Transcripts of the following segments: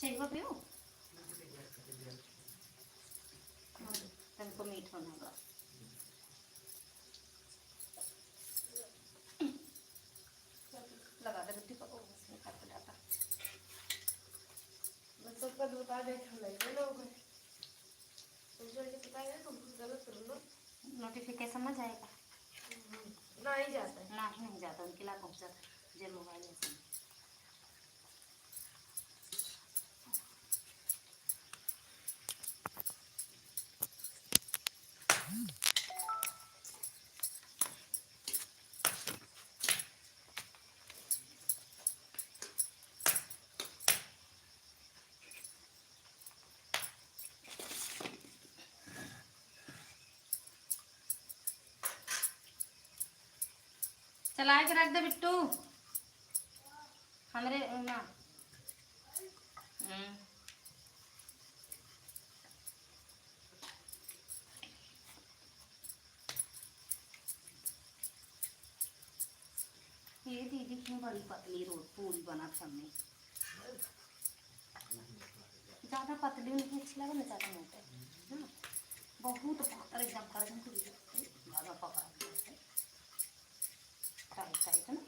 चाहिए पियो तुमको मीठ होना लगा दे बेटी को उसमें काट जाता मैं सबका बता दे लगे लोग तुमसे ये पता है तुम कुछ गलत कर लो नोटिफिकेशन ना जाएगा ना ही जाता है ना ही नहीं जाता उनके ला पहुँच जाता जो मोबाइल ऐसे चला के रख दे बिट्टू हमरे ना ये दीदी क्यों बड़ी पतली रोड पूरी बना हमने ज़्यादा पतली नहीं अच्छी लगे ना ज़्यादा मोटे है ना बहुत पातर एकदम कर ज़्यादा पकड़ा टाइट टाइट है ना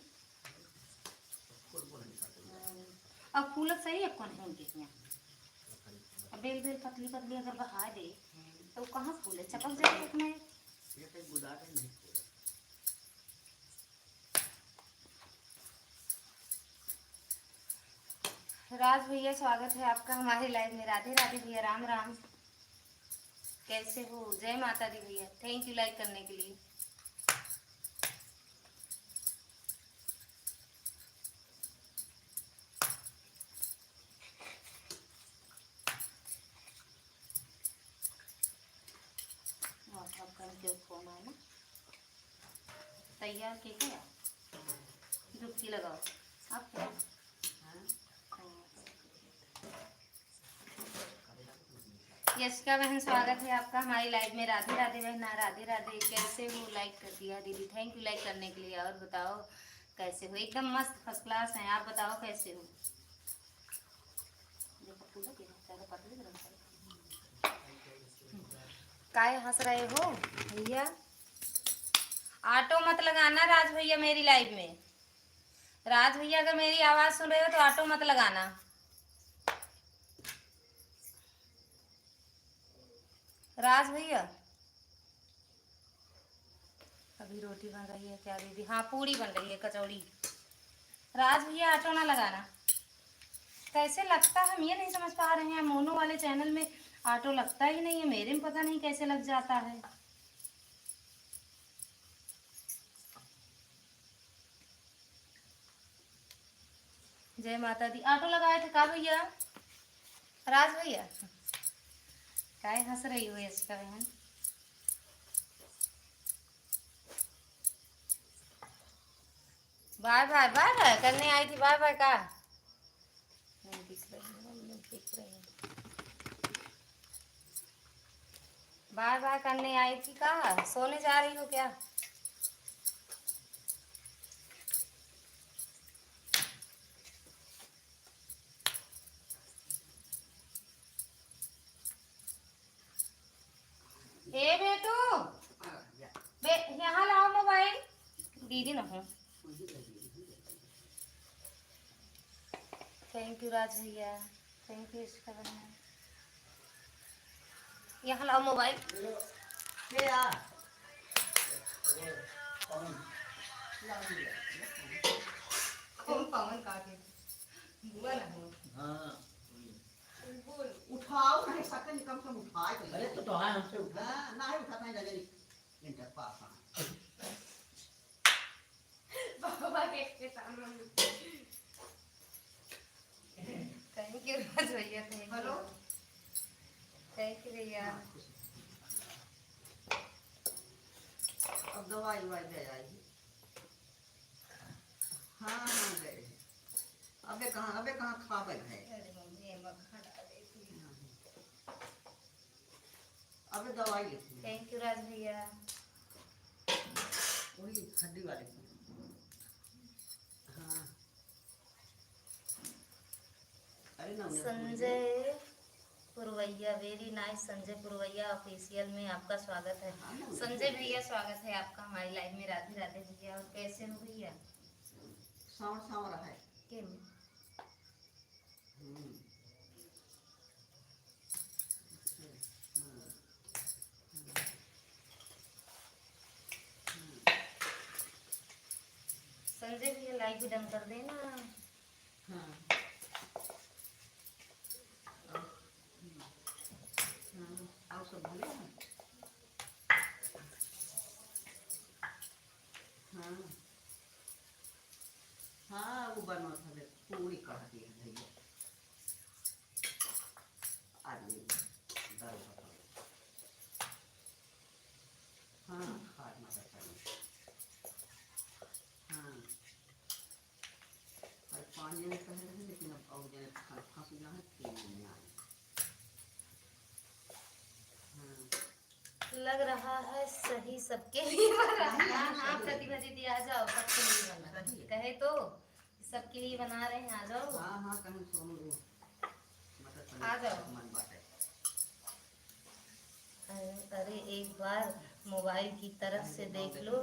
अब फूलक सही है कौन है उनके यहाँ अब बेल बेल पतली पतली अगर बहा दे तो कहाँ फूले चपक जाए उसमें राज भैया स्वागत है आपका हमारे लाइव में। राधे राधे भैया राम राम कैसे हो जय माता दी भैया थैंक यू लाइक करने के लिए। फोन आया ना तैयार के क्या डुबकी लगाओ आप क्या यशिका बहन स्वागत है आपका हमारी लाइव में। राधे राधे बहन राधे राधे कैसे हो लाइक कर दिया दीदी थैंक यू लाइक करने के लिए। और बताओ कैसे हो एकदम मस्त फर्स्ट क्लास हैं आप बताओ कैसे हो। काय हंस रहे हो भैया ऑटो मत लगाना राज भैया मेरी लाइव में। राज भैया अगर मेरी आवाज सुन रहे हो तो ऑटो मत लगाना। राज भैया अभी रोटी बन रही है क्या दीदी हाँ पूरी बन रही है कचौड़ी। राज भैया ऑटो ना लगाना कैसे लगता है हम ये नहीं समझ पा रहे हैं मोनो वाले चैनल में ऑटो लगता ही नहीं है मेरे में पता नहीं कैसे लग जाता है। जय माता दी ऑटो लगाए थे का भैया राज भैया काय हंस रही हो इसका बहन। बाय बाय बाय बाय करने आई थी बाय बाय का नहीं दिख रही बाय बाय करने आई थी का सोने जा रही हो क्या। ए बेटू यहाँ लाओ मोबाइल दीदी ना हो। थैंक यू राज भैया थैंक यू इसका बहन यहाँ लाओ मोबाइल। उठाओ नहीं सकते कम से कम उठाए तो अरे तो है हमसे उठा ना है उठाना ही लगे इंटर पास बाबा के सामने थैंक यू राज भैया थैंक यू थैंक यू भैया। अब दवाई ववाई दे जाएगी हाँ हाँ गए अबे कहाँ खा पे गए अबे दवाई लिखी थैंक यू राज भैया वही हड्डी वाली हाँ अरे ना संजय पुरवैया, वेरी नाइस। संजय पुरवैया ऑफिशियल में आपका स्वागत है। संजय भैया स्वागत है आपका हमारी लाइव में। राधे राधे भैया। और कैसे हो भैया? सांवर सांवर है के संजय भैया लाइव भी डन कर देना। हाँ आओ सब भले हैं। हाँ हाँ वो बनवा था वे पूरी कढ़ा दी है भैया आदमी दर हाँ खाट ना बैठा हाँ और 5 जने कह रहे हैं लेकिन अब और जने फांसी ना है 3 जने आए। लग रहा है सही सबके लिए बन रहा है। हाँ हाँ प्रतिभा दीदी आ जाओ, सबके लिए बना रहा है। कहे तो सबके लिए बना रहे हैं, आ जाओ। हाँ हाँ कहीं सोनू आ जाओ। मन बाटे। अरे एक बार मोबाइल की तरफ से देख लो।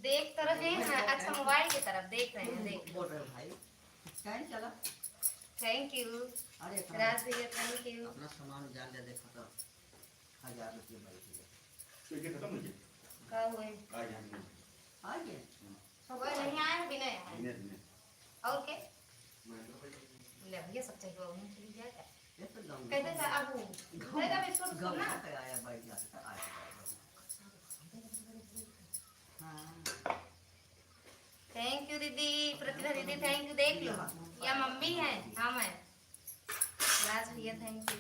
देख तो रहे हैं। अच्छा मोबाइल की तरफ देख रहे हैं। देख बोल रहे भाई कहीं चला। थैंक यू अरे राज भैया, थैंक यू। अपना सामान जान ले देखो तो 1000 रुपये बढ़ गए। ये खत्म हो गया का हुए आज हम आ गए वो नहीं आए बिना आए। इन्हें और के मैं तो भाई ले भैया सब चाहिए उन्हें चली जाए क्या ये तो गाँव कहते थे अब देगा बिस्कुट गाँव ना। पे आया बैठ जाता आया हाँ थैंक यू दीदी, प्रतिभा दीदी थैंक यू। देख लो या मम्मी है हम है राज भैया थैंक यू।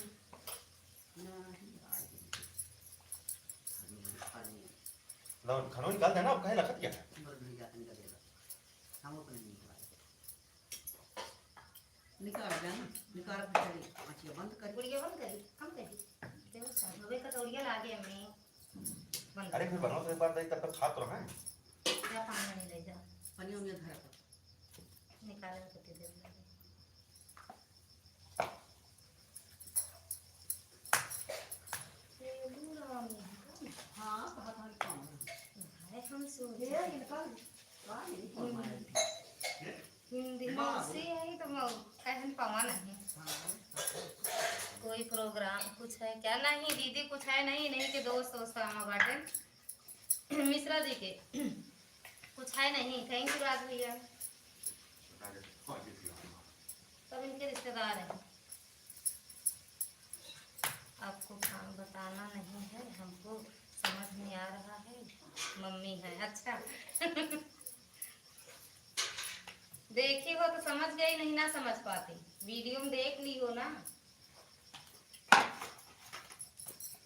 लो खाना निकाल देना। अब कहे लखत क्या है निकाल देना निकाल के चली मछली बंद कर। गुड़िया बंद करी हम करी देखो सामने कटोरिया लागे हमें बंद। अरे फिर बनाओ तो एक बार दे तब तक खा तो रहा है। जा पानी नहीं ले जा पनियों में धरा कर निकाले में कितनी देर लगे। हाँ बहुत हाल काम भाई हम सोचे है निकाल हिंदी मौसी आई तो कहन पावा नहीं। कोई प्रोग्राम कुछ है क्या? नहीं दीदी कुछ है नहीं। नहीं के दोस्त आमा बाटे मिश्रा जी के कुछ है नहीं। थैंक यू राज भैया। सब इनके रिश्तेदार हैं। आपको काम बताना नहीं है, हमको समझ नहीं आ रहा है। मम्मी है अच्छा देखी हो तो समझ गई, नहीं ना समझ पाती। वीडियो में देख ली हो ना,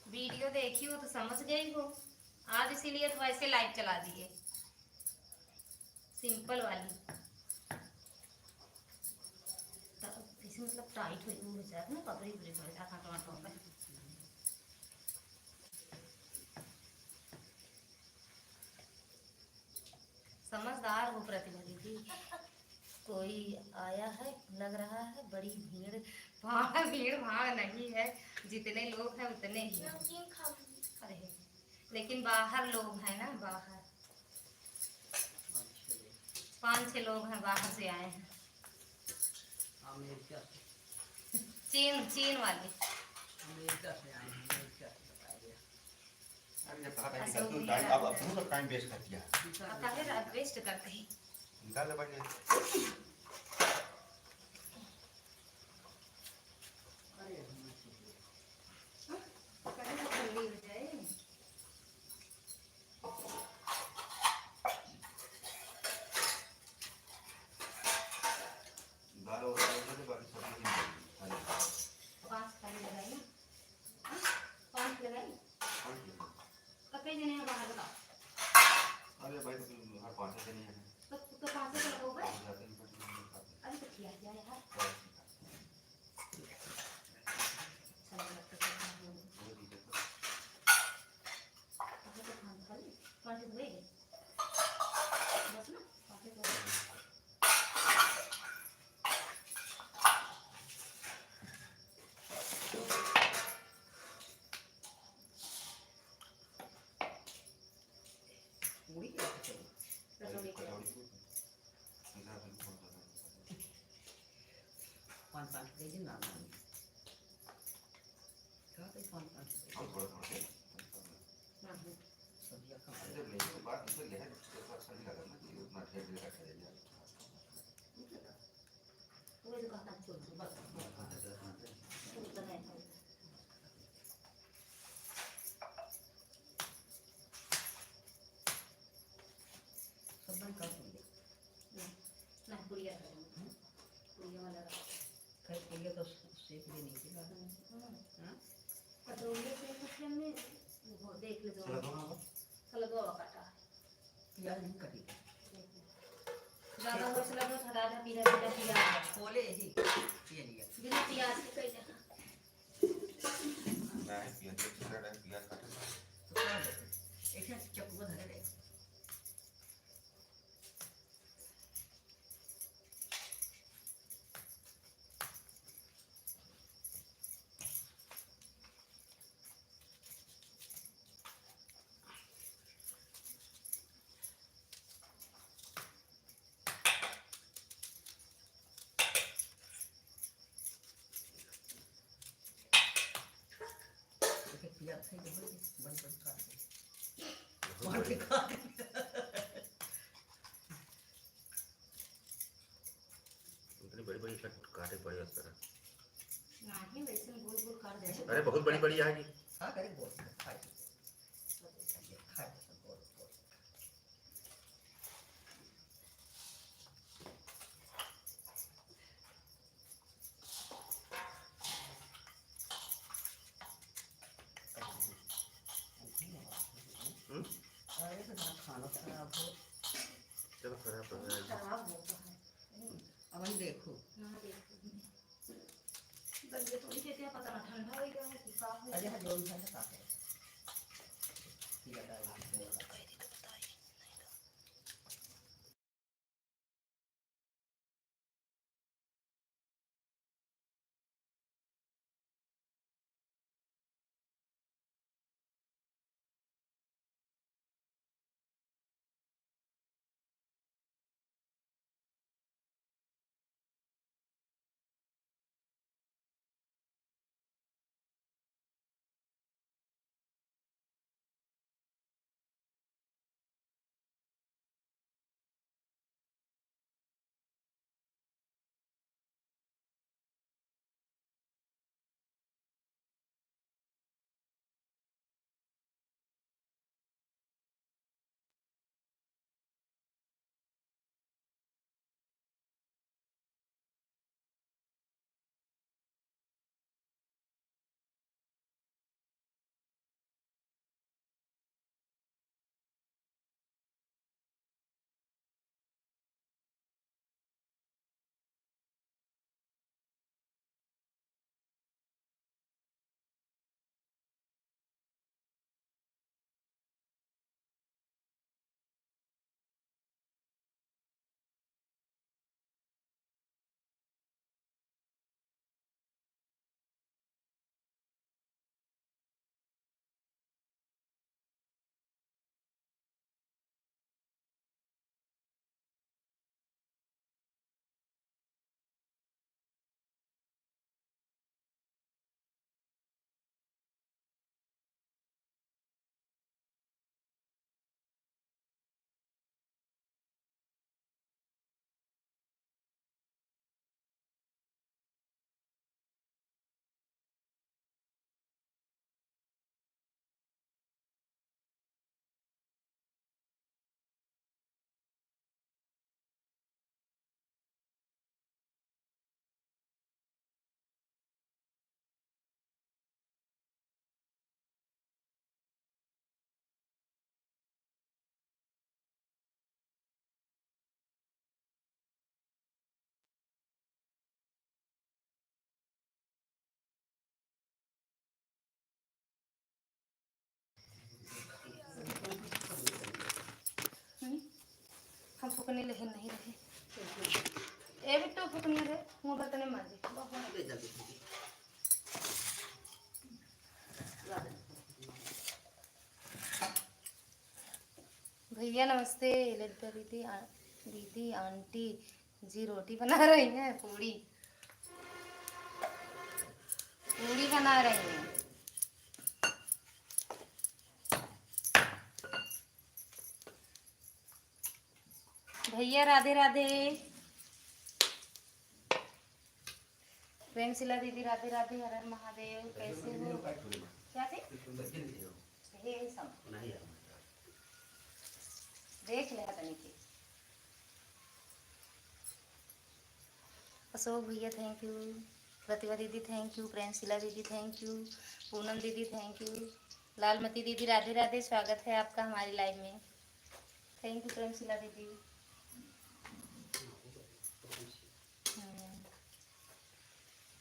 वीडियो देखी हो तो समझ गई हो। आज इसीलिए तो वैसे लाइव चला दिए सिंपल वाली। इसे मतलब टाइट हो जाता ना पकड़ी पूरी बैठा था टमाटर पे। समझदार हो प्रतिभा दीदी। कोई आया है लग रहा है। बड़ी भीड़ भाड़ नहीं है, जितने लोग हैं उतने ही। अरे लेकिन बाहर लोग हैं ना, बाहर 5-6 लोग हैं बाहर से आए हैं। अमेरिका चीन वाले। अमेरिका से आए हैं अमेरिका से बताया गया। अरे जब कहा था कि तू टाइम अब तू सब टाइम वेस्ट कर दिया। पता है रात वेस्ट करते ही। निकाल ले भाई। अरे ठंडी हो जाए। दाल और तो बाकी सब्जी नहीं। 5 खाली लगाई ना, 5 लगाई। कते जने हैं बाहर बताओ। अरे भाई तो हर 5 दिन नहीं है तो 5 से लगाओगे। जाते हैं 5 केजी ना ना क्या तो 5 हम थोड़ा थोड़ा से सब्जियां कम जब लेने के बाद इसे यह तो अच्छा नहीं लगा ना कि उतना ढेर ढेर रखा जाए वो जो कहता है छोड़ बस उतना है सब बन कर दूंगी ना पुड़िया वाला कई पुड़िया तो सेक भी नहीं थी हां कटोरी से कुछ हमने वो देख ले चलो दो दोनों सलगवा काटा प्याज नहीं कटी ज्यादा हो चला तो हटा दे पीला पीला प्याज खोले ही ये लिया बिना प्याज के कई जगह मैं पियाज छिला रहा पियाज काटे तो क्या है एक चक्कू धरे दे प्याज से जो बन बन काट दे मार के काट इतनी बड़ी बड़ी काटे पड़े उस तरह नहीं वैसे गोल गोल काट दे अरे बहुत बड़ी बड़ी है जी हां करे बोल खाए खाए सब बोल अरे तो खाना खराब हो चलो खराब हो गया खराब हो गया अब हम देखो ना देखो बंदे थोड़ी देते हैं पता ना ठंडा हो गया है कि साफ है अरे हाँ जोन था का है ये डाल दे हम फुकने लहे नहीं रहे ए बिट्टू फुकने रहे मुंह बर्तन मांजे दे जल्दी भैया नमस्ते ललिता दीदी आंटी जी रोटी बना रही हैं पूड़ी बना रही हैं। भैया राधे राधे। प्रेम शिला दीदी राधे राधे। हर हर महादेव। कैसे हो? क्या थे हे सब देख ले तनी के। अशोक भैया थैंक यू। प्रतिभा दीदी थैंक यू। प्रेम शिला दीदी थैंक यू। पूनम दीदी थैंक यू। लालमती दीदी राधे राधे। स्वागत है आपका हमारी लाइव में। थैंक यू प्रेम शिला दीदी।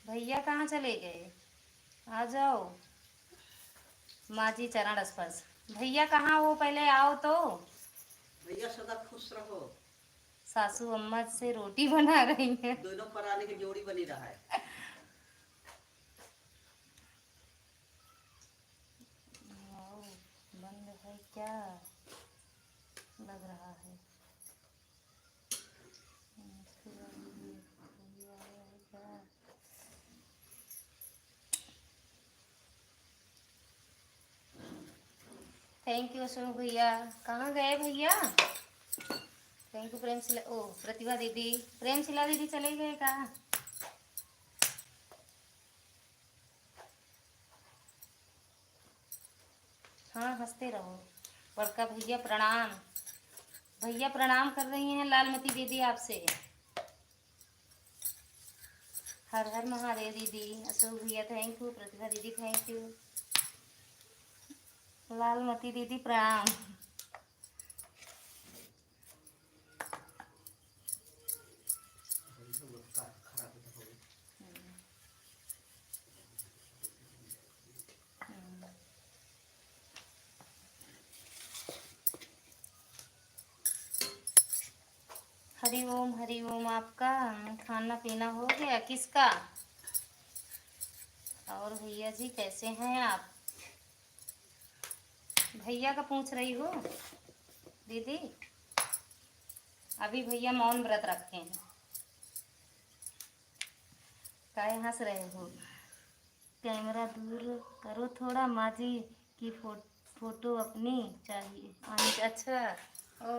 भैया कहाँ चले गए? आ जाओ। माँ जी चरण स्पर्श। भैया कहाँ हो? पहले आओ तो। भैया सदा खुश रहो। सासू अम्मा से रोटी बना रही है। दोनों पराने की जोड़ी बनी रहा है। बंद है क्या? लग रहा है। थैंक यू अशोक भैया। कहाँ गए भैया? थैंक यू प्रेम शिला। ओ प्रतिभा दीदी। प्रेम शिला दीदी चले गए कहाँ? हाँ हंसते रहो। बड़का भैया प्रणाम। भैया प्रणाम कर रही हैं लालमती दीदी आपसे। हर हर महादेव दीदी। अशोक भैया थैंक यू। प्रतिभा दीदी थैंक यू। लालमती दीदी प्रणाम। हरि ओम। आपका खाना पीना हो गया? किसका? और भैया जी कैसे हैं आप? भैया का पूछ रही हो दीदी? अभी भैया मौन व्रत रखे हैं। काहे हंस रहे हो? कैमरा दूर करो थोड़ा। माँ जी की फोटो अपनी चाहिए। अच्छा ओ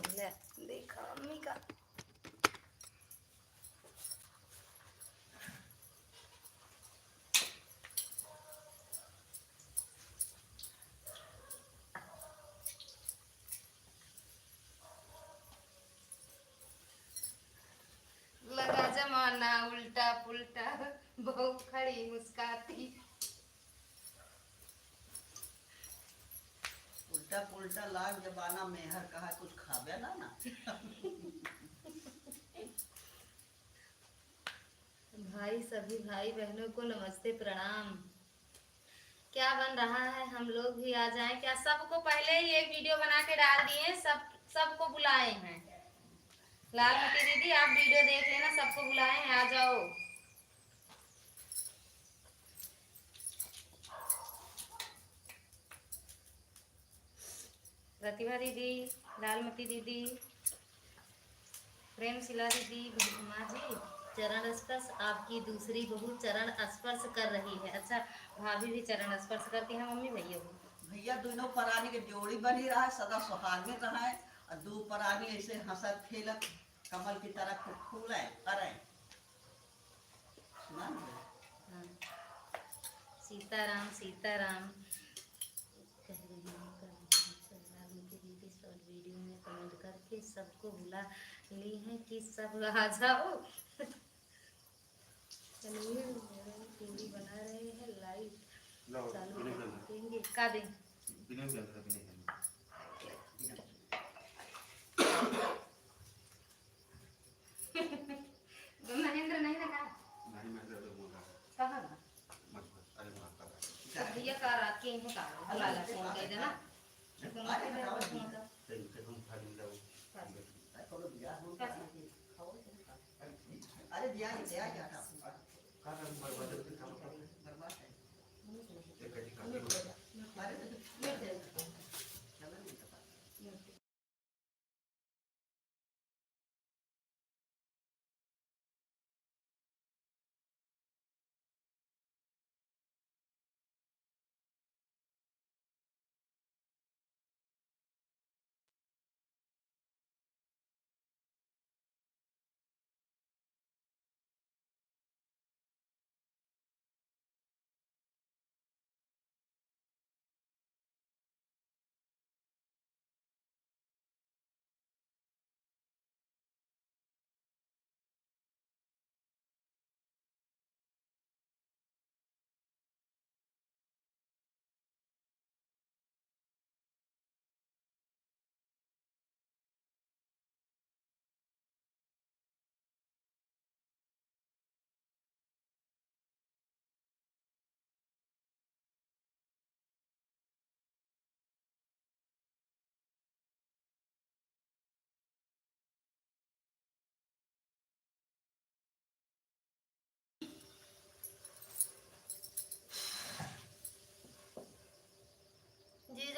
ले देखा अम्मी का। लगा जमाना उल्टा पुल्टा। बहू खड़ी मुस्काती। उल्टा पुल्टा लाग जबाना मेहर कहा कुछ खाबे ना। भाई सभी भाई बहनों को नमस्ते प्रणाम। क्या बन रहा है? हम लोग भी आ जाएं क्या? सबको पहले ही एक वीडियो बना के डाल दिए। सबको बुलाए हैं। लालमती दीदी आप वीडियो देख लेना। सबको बुलाए हैं, आ जाओ। प्रतिभा दीदी, लालमती दीदी, प्रेम शिला दीदी, माँ जी चरण स्पर्श। आपकी दूसरी बहू चरण स्पर्श कर रही है। अच्छा भाभी भी चरण स्पर्श करती हैं मम्मी भैया को? भैया दोनों परानी की जोड़ी बनी रहा है। सदा सुहाग में रहा है। और दो परानी ऐसे हंसत खेलत कमल की तरह फूले करे। सुना ना? हाँ। सीताराम सीताराम कह रही हूँ। लालमती दीदी शॉर्ट वीडियो में कमेंट करके सबको बुला ली हैं कि सब आ जाओ। चलिए टीवी बना रहे हैं। लाइव चालू देंगे का दें? महेंद्र नहीं लगा। कहाँ ना? भैया का रात के इन्हें का बुला ला फोन कर देना। अरे दिया क्या था?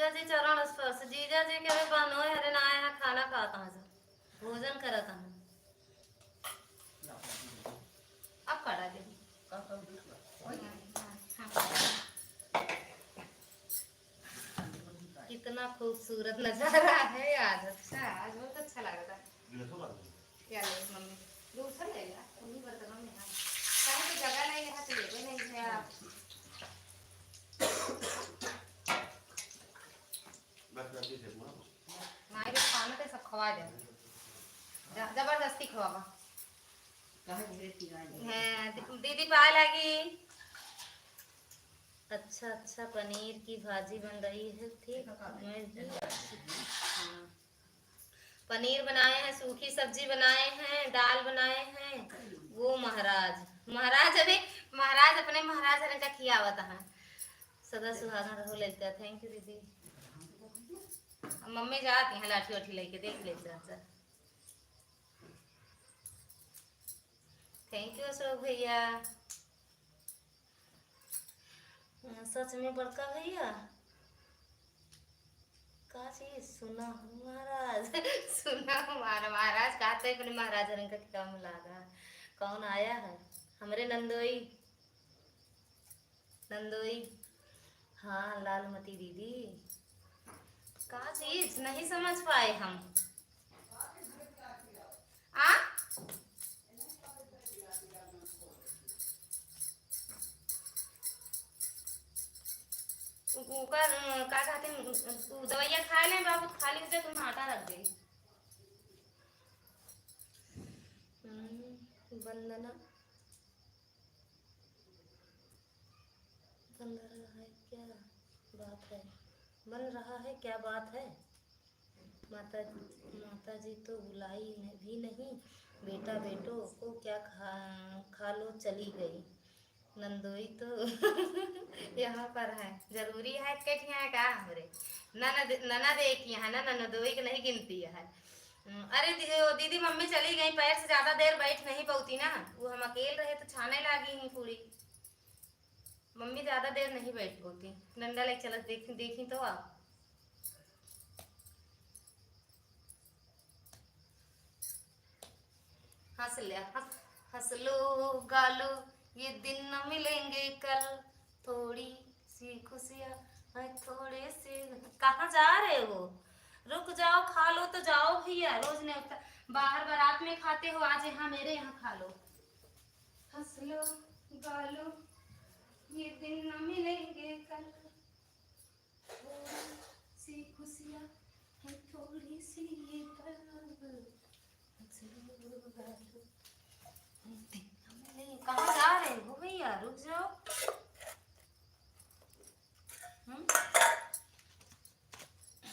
जीजा जी चरण स्पर्श जीजा जी के बनो हरे ना आया खाना खाता हूँ भोजन करता हूँ अब कड़ा दे कितना खूबसूरत नजारा है आज। अच्छा आज बहुत अच्छा लग रहा है। क्या ले मम्मी दूसरा ले ला उन्हीं बर्तनों में कहीं तो जगह नहीं है तो ले नहीं है आप मारे खाना तो सब खवा दे जबरदस्ती खवावा दीदी पाए लगी। अच्छा अच्छा पनीर की भाजी बन रही है ठीक हाँ पनीर बनाए हैं सूखी सब्जी बनाए हैं दाल बनाए हैं। वो महाराज अभी महाराज अपने महाराज ने का किया हुआ था सदा सुहागन रहो लेते। थैंक यू दीदी। मम्मी जाती हैं लाठी वाठी लेके देख लेते हैं सर। थैंक यू अशोक भैया। सच में बड़का भैया का चीज सुना महाराज सुना हमारा महाराज कहते अपने महाराज रंग का किताब में लागा कौन आया है हमरे नंदोई हाँ लालमती दीदी का चीज नहीं समझ पाए हम आ कुकर क्या कहते हैं दवाइयाँ खा लें बाबू खाली मुझे तुम आटा रख दे। वंदना बन रहा है क्या बात है माता जी तो बुलाई भी नहीं बेटा बेटों को क्या खा लो चली गई नंदोई तो यहाँ पर है जरूरी है कटिया का हमरे ननद एक यहाँ ना ननदोई की नहीं गिनती है। अरे दीदी मम्मी चली गई पैर से ज्यादा देर बैठ नहीं पाती ना वो हम अकेले रहे तो छाने लगी ही पूरी मम्मी ज्यादा देर नहीं बैठ पाती नंदा ले चल देखी तो आप हंस लो गालो ये दिन न मिलेंगे कल थोड़ी सी खुशियाँ थोड़े से कहाँ जा रहे हो रुक जाओ खा लो तो जाओ भैया रोज ने बाहर बारात में खाते हो आज यहाँ मेरे यहाँ खा लो। हंस लो गा लो ये दिन न मिलेंगे कल थोड़ी सी खुशियाँ थोड़ी सी ये पल हंस लो गा लो कहाँ जा रहे हो भैया रुक जाओ।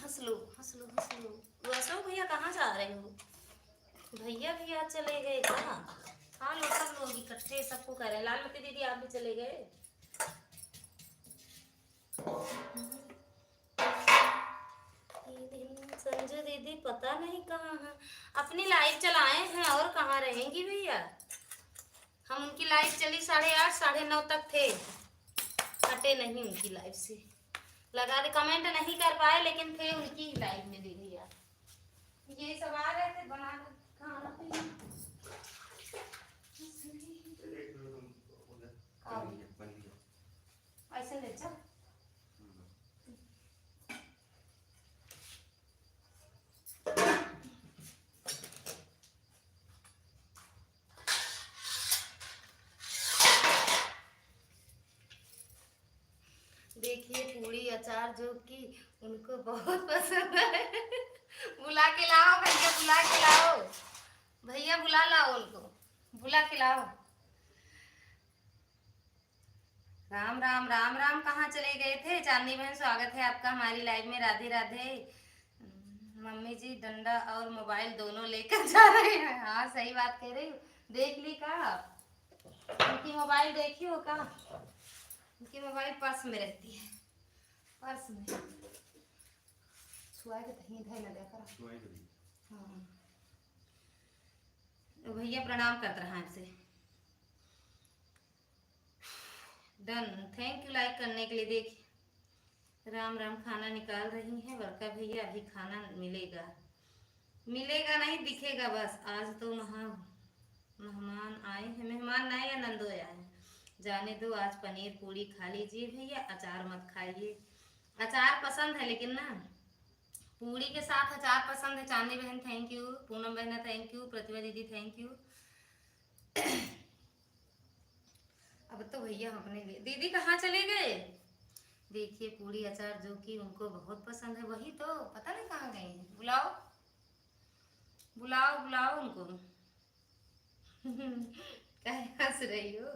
हंस लो वैसे भैया कहाँ जा रहे हो भैया चले गए कहाँ हाँ लोग सब लोग इकट्ठे सबको कह रहे हैं लालमती दीदी आप भी चले गए। संजू दीदी पता नहीं कहाँ है अपनी लाइफ चलाए हैं और कहाँ रहेंगी भैया हम उनकी लाइफ चली 8:30 9:30 तक थे हटे नहीं उनकी लाइफ से लगा दे कमेंट नहीं कर पाए लेकिन थे उनकी ही लाइफ में दीदी यार ये सब आ रहे थे बना खाना पीना ऐसे ले जा देखिए पूरी अचार जो कि उनको बहुत पसंद है बुला के लाओ भैया बुला के लाओ भैया बुला लाओ उनको बुला के लाओ। राम राम राम राम कहाँ चले गए थे चांदनी बहन स्वागत है आपका हमारी लाइव में राधे राधे। मम्मी जी डंडा और मोबाइल दोनों लेकर जा रहे हैं हाँ सही बात कह रही हूँ देख ली का उनकी मोबाइल देखी हो का उनकी मोबाइल पर्स में रहती है पर्स में छुआ के कहीं इधर न देखा हाँ तो भैया प्रणाम करते रहा आपसे डन थैंक यू लाइक करने के लिए। देखिए राम राम खाना निकाल रही हैं बड़का भैया। अभी खाना मिलेगा, मिलेगा नहीं दिखेगा बस। आज तो मेहमान आए हैं, मेहमान नहीं या नंदो आए हैं, जाने दो। आज पनीर पूड़ी खा लीजिए भैया, अचार मत खाइए। अचार पसंद है लेकिन ना, पूड़ी के साथ अचार पसंद है। चांदी बहन थैंक यू, पूनम बहना थैंक यू, प्रतिभा दीदी थैंक यू। अब तो भैया हम अपने लिए, दीदी कहाँ चले गए? देखिए पूड़ी अचार जो कि उनको बहुत पसंद है, वही तो पता नहीं कहाँ गए हैं। बुलाओ बुलाओ बुलाओ उनको। काहे हंस रही हो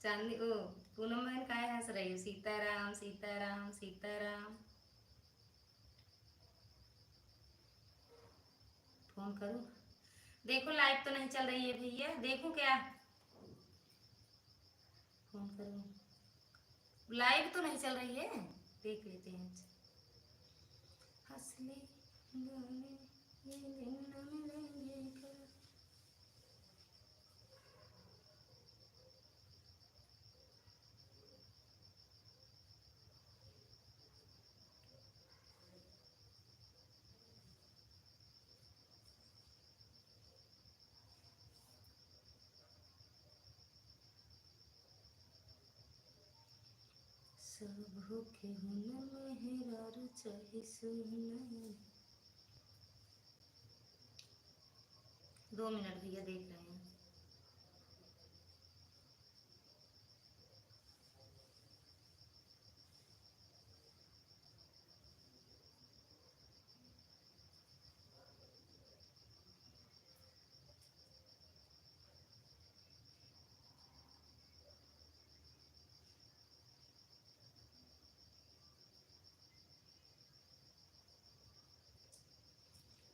चांदी? ओ पूनम बहन काहे हंस रही हो? सीताराम सीताराम सीताराम। फोन करूं? देखो लाइव तो नहीं चल रही है भैया, देखूं क्या? फोन करूं? लाइव तो नहीं चल रही है, देख लेते हैं। हंसले गाने ये दिन न मिलेंगे कल। सब भूखे हुन मेहरारू चाहे सुना। 2 मिनट भैया देख रहे हैं।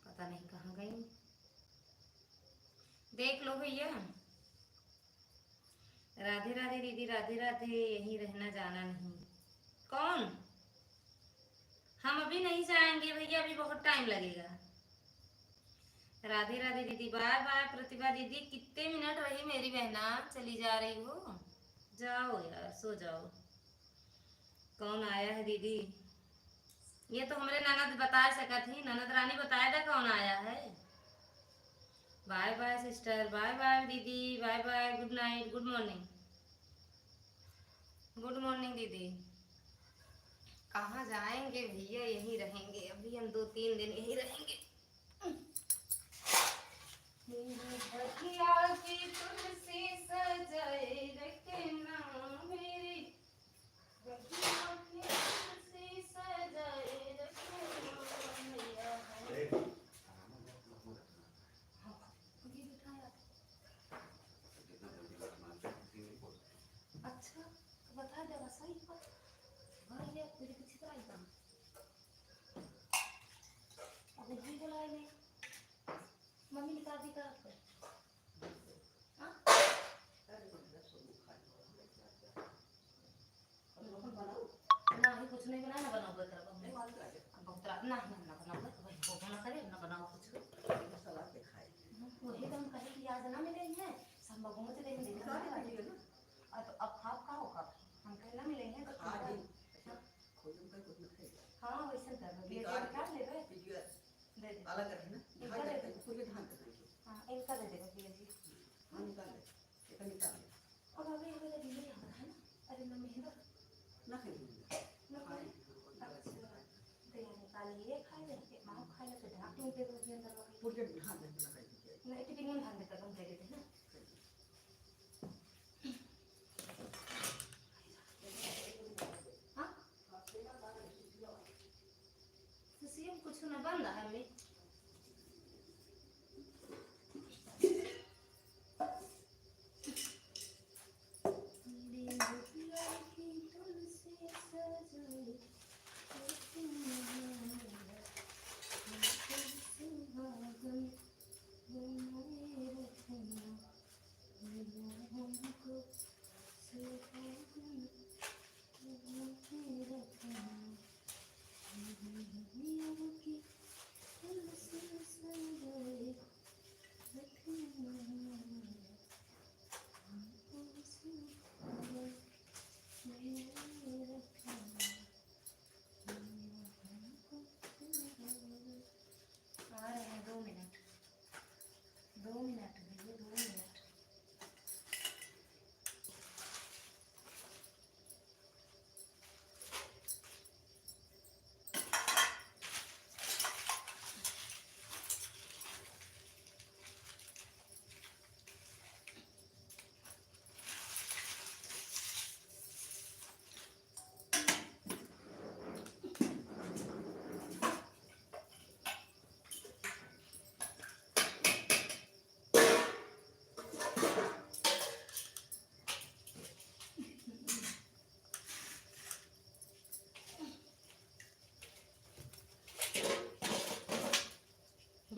पता नहीं कहाँ गई, देख लो भैया। राधे राधे दीदी, राधे राधे। यहीं रहना जाना नहीं। कौन? हम अभी नहीं जाएंगे भैया, अभी बहुत टाइम लगेगा। राधे राधे दीदी, बाय बाय। प्रतिभा दीदी कितने मिनट रही मेरी बहना, चली जा रही हो? जाओ यार सो जाओ। कौन आया है दीदी? ये तो हमारे ननद बता सका थी, ननद रानी बताया था कौन आया है। Bye bye sister, bye bye दीदी, bye bye, good night, good morning. Good morning दीदी। कहाँ जाएंगे भैया, यहीं रहेंगे अभी हम 2-3 दिन यहीं रहेंगे। बगिया की तुलसी सजाए रखना मेरी, बगिया की तुलसी सजाए रखना मैया। अच्छा बता दे सही भाई, ये तेरे पीछे तो आई था। अब जी बुलाए नहीं, मम्मी निकाल दी का ना ही कुछ नहीं बनाना, बनाओगे तेरा बहू बहुत रात ना ही ना बनाओगे भाई, भूख ना करे ना बनाओ कुछ। सलाद के खाए वही तो हम कहे कि आज ना मिलेंगे हैं सब बगों में देख देख अब खाप खाओ कब हम कहे ना मिलेंगे तो हाँ वैसे कर लो, ये काट ले दे दे अलग रहे ना, इनका दे दे, पूरे धान के नहीं हाँ इनका दे देगा भैया जी। हाँ निकाल ले, एक निकाल ले। अब अभी हमें दिल्ली आना है ना, अरे मम्मी है ना कहीं ना खाए। अच्छा तो यहाँ निकालिए, खाए लेंगे माँ खाए लेते ढाक नहीं दे दो अंदर वाली पूरे धान में ना कहीं नहीं टिफिन में ढाक देता हम दे देते हैं ना। हाँ सीएम कुछ ना बन रहा है मैं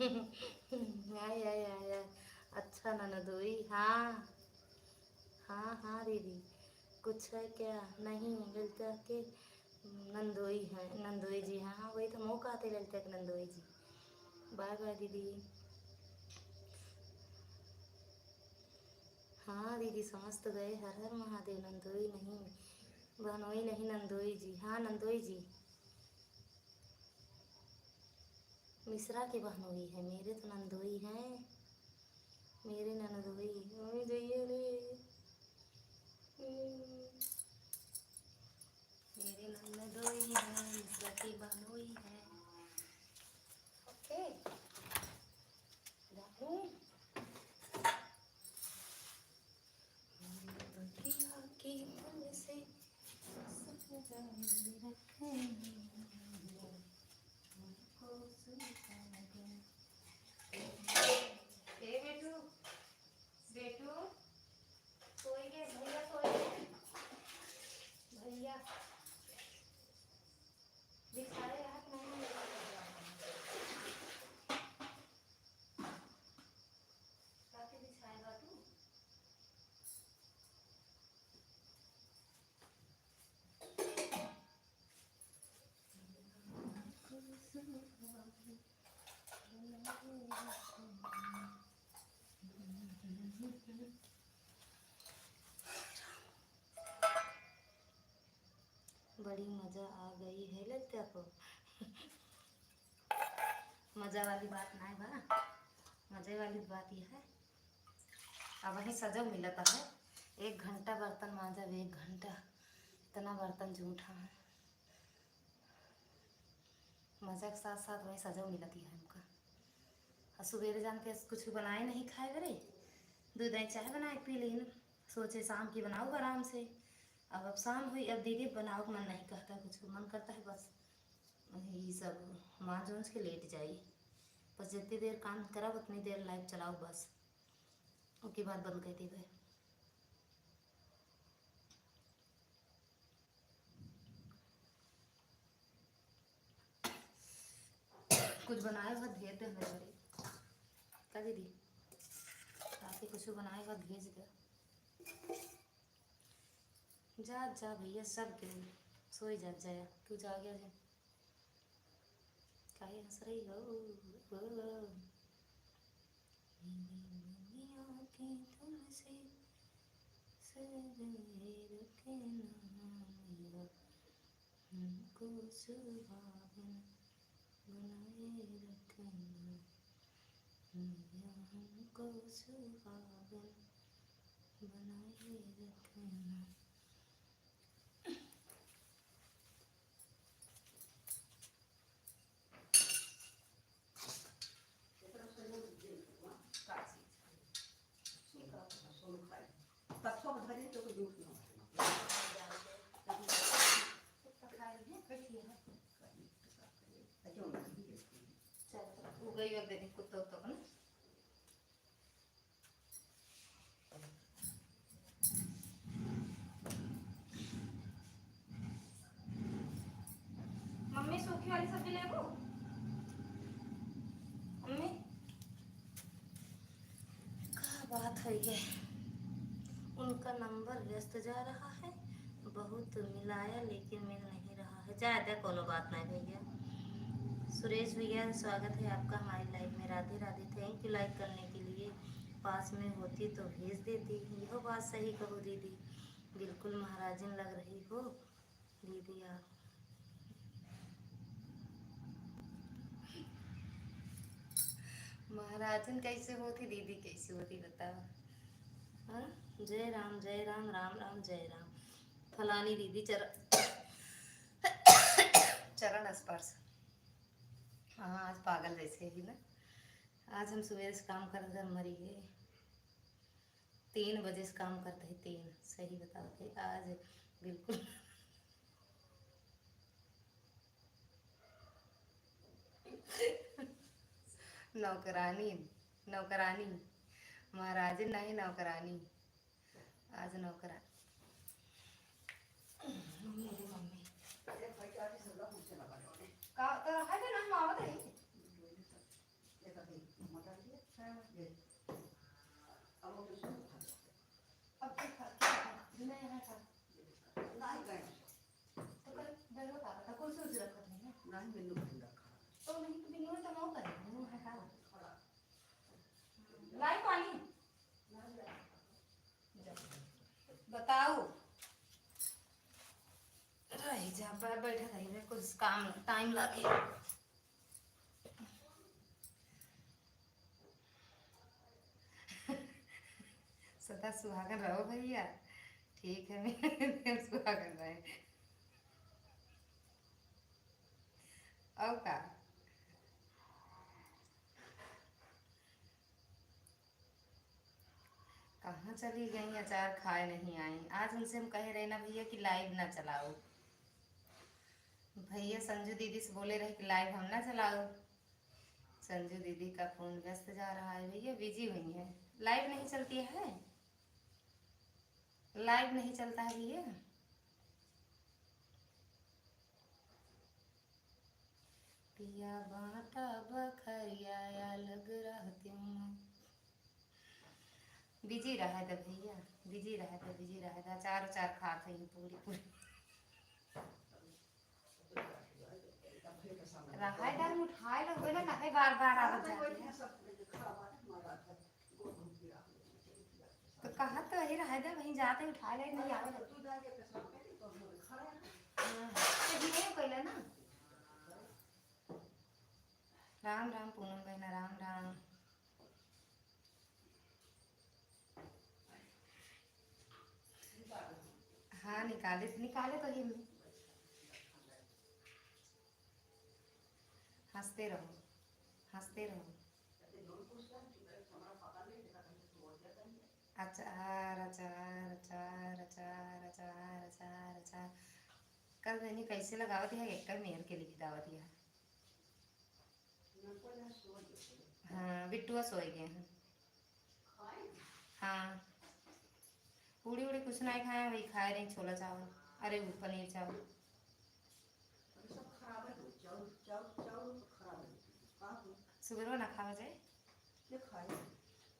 आय आय आय आय, अच्छा ननदोई, हाँ हाँ हाँ दीदी, कुछ है क्या? नहीं, ललिता के नंदोई है, नंदोई जी, हाँ हाँ वही तो मुँह कहते ललिता के नंदोई जी। बाय बाय दीदी। हाँ दीदी समझ तो गए, हर हर महादेव, नंदोई नहीं, बहनोई नहीं, नंदोई जी, हाँ नंदोई जी। मिश्रा की बहनोई है, मेरे तो नंदोई हैं, मेरे ननदोई, मम्मी जाइए रे। मेरे ननदोई है, मिश्रा की बहनोई है। ओके जानू, मेरी बगिया की फूल से सजाए रखें, हमको सुहागन। ए बेटू, बेटू सोई गए, भैया सोई गए, भैया दिखाए हाथ नहीं काफी दिखाएगा तू। बड़ी मजा आ गई है ललिता को। मजा वाली बात ना है बा, मजे वाली बात यह है, अब वही सजो मिलता है। 1 घंटा बर्तन मांजा, 1 घंटा, इतना बर्तन जूठा है। मजा के साथ साथ वही सजो मिलती है हमका। और सवेरे जान के कुछ बनाए नहीं खाए करे, दूध दही चाय बना के पी लीन, सोचे शाम की बनाओ आराम से। अब शाम हुई, अब दीदी बनाओ का मन नहीं करता, कुछ मन करता है बस यही सब मांझ उंझ के लेट जाइए, बस जितनी देर काम करा उतनी देर लाइव चलाओ बस, उसके बाद बंद कर देवे। कुछ बनाए हुआ भेज दे मेरे बड़ी क्या दीदी, ताकि कुछ बनाए हुआ भेज दे। जा जा भैया, सब के सोई जा जाया, तू जा गया जा, काहे हंस रही हो? तुलसी हमको सुहागन बनाए रखना, हमको सुहागन बनाए रखना। गई और दे दी कुत्ता उत्ता को ना। मम्मी सूखी वाली सब्जी ले वो, मम्मी क्या बात है ये, उनका नंबर व्यस्त जा रहा है, बहुत मिलाया लेकिन मिल नहीं रहा है। ज़्यादा कोनो बात नहीं भैया। सुरेश भैया स्वागत है आपका हमारी लाइव में, Radhe Radhe, thank you like करने के लिए। पास में होती तो भेज देती, यह बात सही कहो दीदी, बिल्कुल महाराजन लग रही हो दीदी आप। महाराजन कैसे होती दीदी, कैसे होती बताओ? हाँ, जय राम राम राम जय राम। फलानी दीदी चरण स्पर्श, हाँ आज पागल जैसे ही ना। आज हम सुबह से काम कर कर मरी गए, 3 बजे से काम करते हैं, 3 सही बताओ थे आज बिल्कुल। नौकरानी नौकरानी, महाराजन नहीं नौकरानी, आज नौकरानी। मेरी मम्मी का तो है ना, हम आवत है मटर दिया ये अब वो किसको खा अब क्या बिना यहाँ का नहीं गए तो कल बैठो का था कोई सोच रखा नहीं है नहीं मेनू नहीं रखा तो नहीं तो बिना तो मौका है वो है का लाई पानी बताओ रह जा बैठा रही है कुछ काम टाइम लगे सदा सुहागन रहो भैया ठीक है मैं सुहागन रहे और का कहाँ चली गई अचार खाए नहीं आई आज उनसे हम कहे रहे ना भैया कि लाइव ना चलाओ भैया संजू दीदी से बोले रहे कि लाइव हम ना चलाओ संजू दीदी का फोन व्यस्त जा रहा है भैया बिजी हुई है लाइव नहीं चलती है लाइव नहीं चलता है भैया पिया बाटा बखरिया लग रहती हूँ बिजी रहा था भैया बिजी रहा था अचार उचार खाते हैं पूरी पूरी रहा इधर उठाए लोग ना कहे बार बार आवत जाते हैं तो कहा तो वही रहा इधर वहीं जाते उठा ले नहीं आवत नहीं कहला ना राम राम पूनम बहना राम राम हाँ निकाले निकाले तो ही हंसते रहो अचार अचार अचार अचार अचार अचार अचार कल मैंने कैसे लगावत है एक मेयर के लिए दावत है हाँ बिट्टुआ सोए गए हैं हाँ पूड़ी उड़ी कुछ नहीं खाया वही खाए रहे छोला चावल अरे पनीर चावल सुबह ना खावा जाए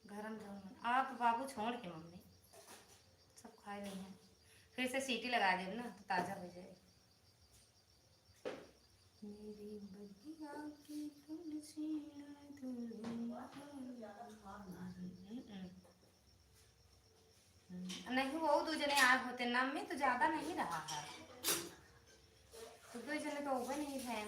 गरम गरम आप बाबू छोड़ के मम्मी सब खाए नहीं है फिर से सीटी लगा दे ना तो ताज़ा हो जाए मेरी बगिया की तुलसी नहीं वो दो जने आग होते नाम में तो ज्यादा नहीं रहा है तो दो जने तो ओवर नहीं है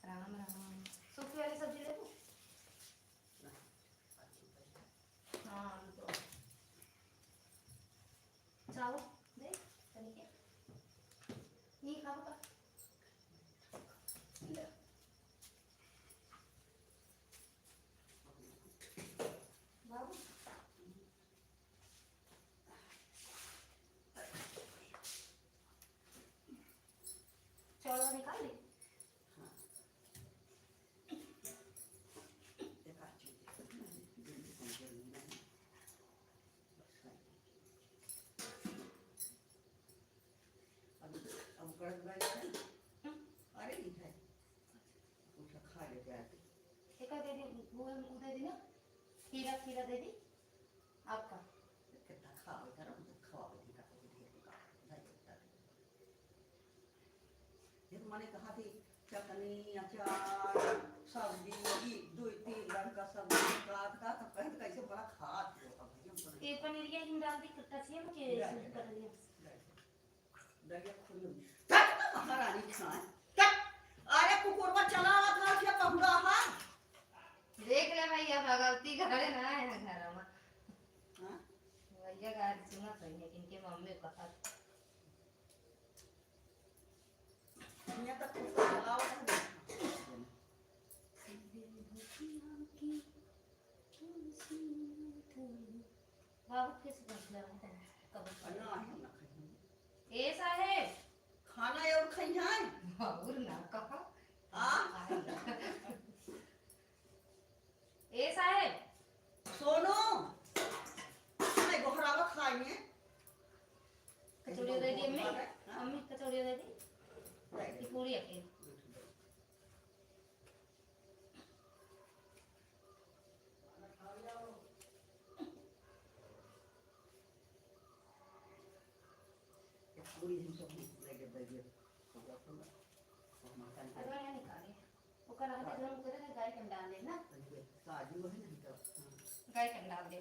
राम राम सूखी वाली सब्जी ले हाँ तो चावल दे तरीके ये खाओ का बाबू चावल निकाल ली अरे नहीं है उठा खा ले जाते एक दे दी वो दे दी ना खीरा खीरा दे दी आपका कितना खाओ इधर हम तो खवाओ इधर का ये मैंने कहा थी चटनी अचार सब्जी दो तीन रंग का सब्जी काट का तो कहीं कैसे बड़ा खात हो अब भैया ये पनीर ये हिम डाल दी कट्टा से मुझे कर लिया दरिया खुली महारानी खाए अरे कुकुरवा चला हुआ था क्या कहूँगा हाँ देख ले भैया भगवती घरे ना है घर में हाँ भैया गाड़ी सुना सही है इनके मम्मी कहा दुनिया तक चला हुआ था बाबू कैसे पहुंच रहा है कब अन्ना है ना खाएंगे ए साहेब खाना और खाई जाए और ना कहा हाँ ए साहेब सोनो नहीं गोहरावा खाएंगे कचौड़ी दे दी अम्मी अम्मी कचौड़ी दे दी ये पूरी अकेली पूरी दिन सब लेके दे दिए और मकान के अरे यहाँ निकाले वो कर रहा था घर में करे गाय के डाल देना ताजी वो है ना गाय के डाल दे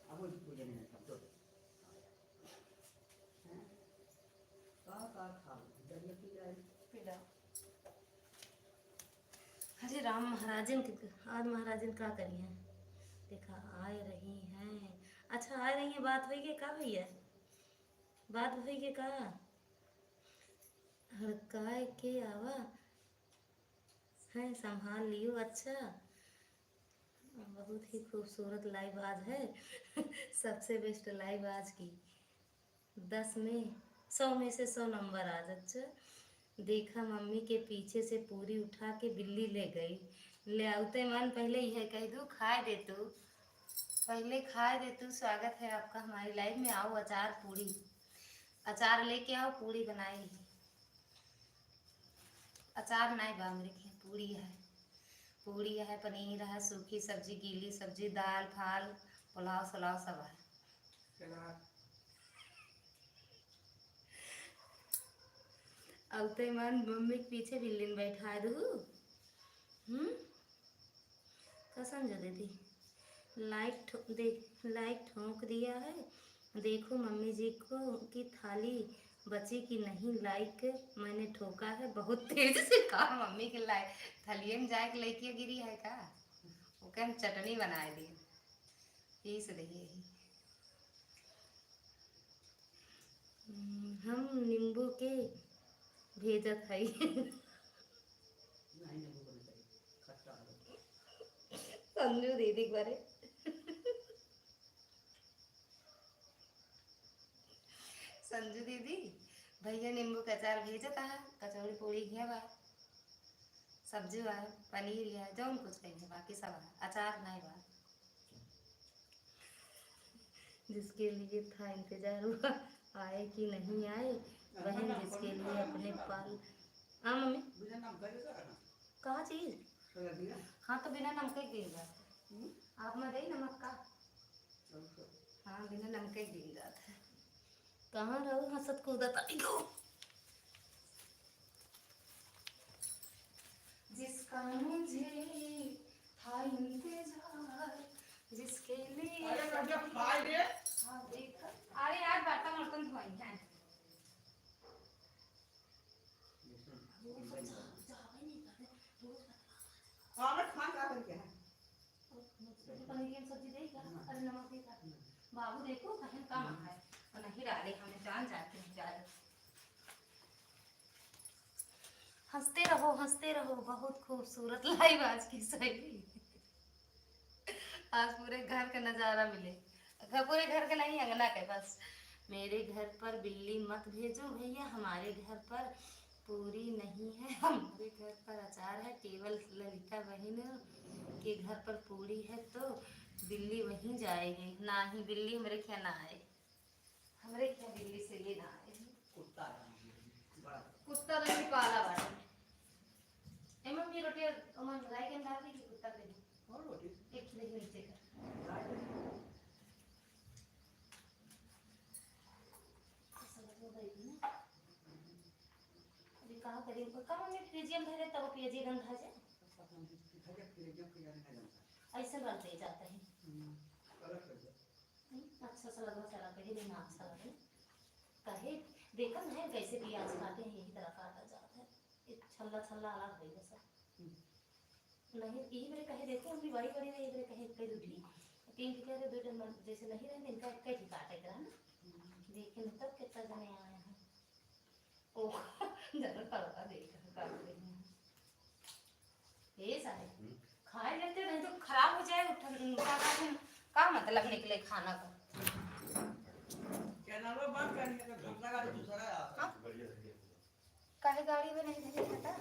अब वो पूजा नहीं सब तो हैं का खा दरिया की गाय पिला अरे राम महाराजन आज महाराजन क्या करी है देखा आए रही हैं अच्छा आ रही है बात हुई के का भैया बात हुई के का हड़काए के आवा है संभाल लियो अच्छा बहुत ही खूबसूरत लाइव आज है सबसे बेस्ट लाइव आज की 10 में 100 में से 100 नंबर आज अच्छा देखा मम्मी के पीछे से पूरी उठा के बिल्ली ले गई ले आते मन पहले यह कह दूँ खाए दे तू पहले खाए दे तू स्वागत है आपका हमारी लाइव में आओ अचार पूरी अचार लेके आओ पूरी बनाई अचार नहीं बा मेरे के पूरी है पनीर है सूखी सब्जी गीली सब्जी दाल फाल पुलाव सलाव सब है औते मन मम्मी के पीछे बिल्ली ने बैठा दू कसम जो दीदी लाइक ठोक दिया है देखो मम्मी जी को की थाली बची कि नहीं लाइक मैंने ठोका है बहुत तेज से कहा मम्मी के लाइक थालिए में जाके लेके गिरी है का वो क्या चटनी बनाए दी पीस रही है हम नींबू के भेजत है संजू दीदी बारे संजू दीदी भैया नींबू का अचार भेजता है कचौड़ी पूरी है बा सब्जी है पनीर है जो कुछ कहीं बाकी सब है अचार नहीं बा जिसके लिए था इंतजार हुआ आए कि नहीं आए बहन जिसके लिए अपने पाल हाँ मम्मी कहाँ चीज हाँ तो बिना नमक ही गिर जाता आप में दे नमक का हाँ बिना नमक ही गिर जाता है कहाँ रहो हंसत कूदत आइगो जिसका मुझे था इंतजार जिसके लिए हाँ देख अरे यार बाटा मर्तन धोई है पनीर की सब्जी देगा अरे नमक देगा बाबू देखो कहीं कम है और नहीं डाले हमें जान जाते हैं ज़्यादा हंसते रहो बहुत खूबसूरत लाइव आज की सहेली आज पूरे घर का नज़ारा मिले पूरे घर का नहीं अंगना के बस मेरे घर पर बिल्ली मत भेजो भैया हमारे घर पर पूरी नहीं है हमारे घर पर अचार है केवल ललिता बहन के घर पर पूरी है तो बिल्ली वहीं जाएगी ना ही बिल्ली हमारे क्या ना आए हमारे क्या बिल्ली से ये ना आए कुत्ता तो नहीं पाला बाटे ए मम्मी रोटी अमन लाइक एंड डाल दी कि कुत्ता पे दी और रोटी एक खिले नीचे कर अभी कहाँ करी कहाँ मम्मी फ्रिजियम धरे तब पियाजी गंधा जे ऐसे बनते जाते हैं अच्छा सा लगा चला कहीं भी ना अच्छा लगे कहे देखा नहीं कैसे प्याज काटे हैं यही तरह काटा जाता है एक छल्ला छल्ला अलग हो गया सब नहीं यही मेरे कहे देखो उनकी बड़ी बड़ी नहीं मेरे कहे कई दूठी तीन की कह रहे दो जैसे नहीं रहने इनका कई ठीक काटे करा ना देखे न तब कितना जने आए हैं ओह जरूर तड़का देख काट रही हैं ये सारे खाए लेते नहीं तो खराब हो जाए का मतलब निकले खाना का। चैनल बंद करने का दूसरा गाड़ी दूसरा आता है। बढ़िया बढ़िया। काहे गाड़ी में नहीं भेजे बेटा?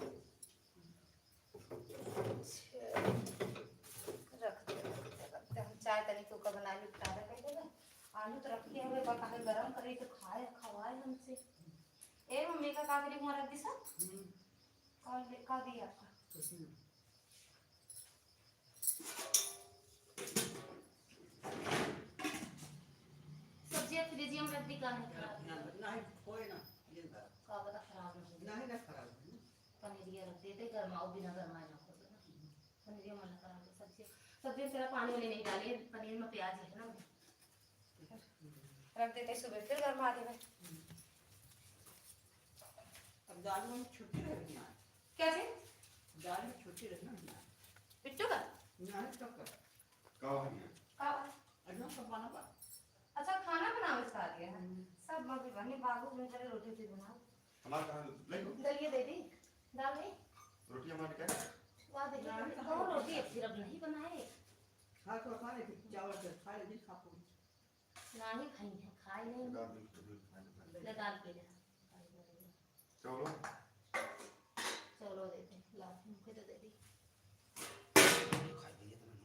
रखते हम चाय तनी तो का बना ली खा रहे देगा। आलू तो रखे हुए बा काहे गरम करे तो खाए खवाए हमसे। ए मम्मी का का करी मोर दिसा? और का दिया आपका? सब्जियां फ्रिज में रख दी का है? नहीं कोई ना जिंदा का बता खराब नहीं नहीं ना खराब है। पनीरिया रख देते गरमाओ बिना गरमाए ना खोल देना। पनीरिया मन खराब है सब्जी में तेरा पानी वाली नहीं डाली पनीर में प्याज है ना रख देते सुबह फिर गरमा देवे। अब दाल में छुट्टी रहनी है। कैसे? दाल में छुट्टी रहना है। पिट्टू का? नहीं तो कर। कहाँ है? का? अजमा सब बना पा। अच्छा खाना बनाओ इसका आ गया है। सब मम्मी बनी बाबू में तेरे रोटी भी बनाओ। हमारे कहाँ ले लो। दलिया दे दी दाल नहीं रोटी हमारे क्या है? वाह देखिए और रोटी अब सिर्फ नहीं बनाए हाँ तो खा ले चावल से खा ले जिस खाओ। ना ही खाई है खाई नहीं दाल दूध तो दूध खाने वाले। ले दाल पी ले चलो चलो देते ला मुझे तो दे दी खाई लीजिए तो ना।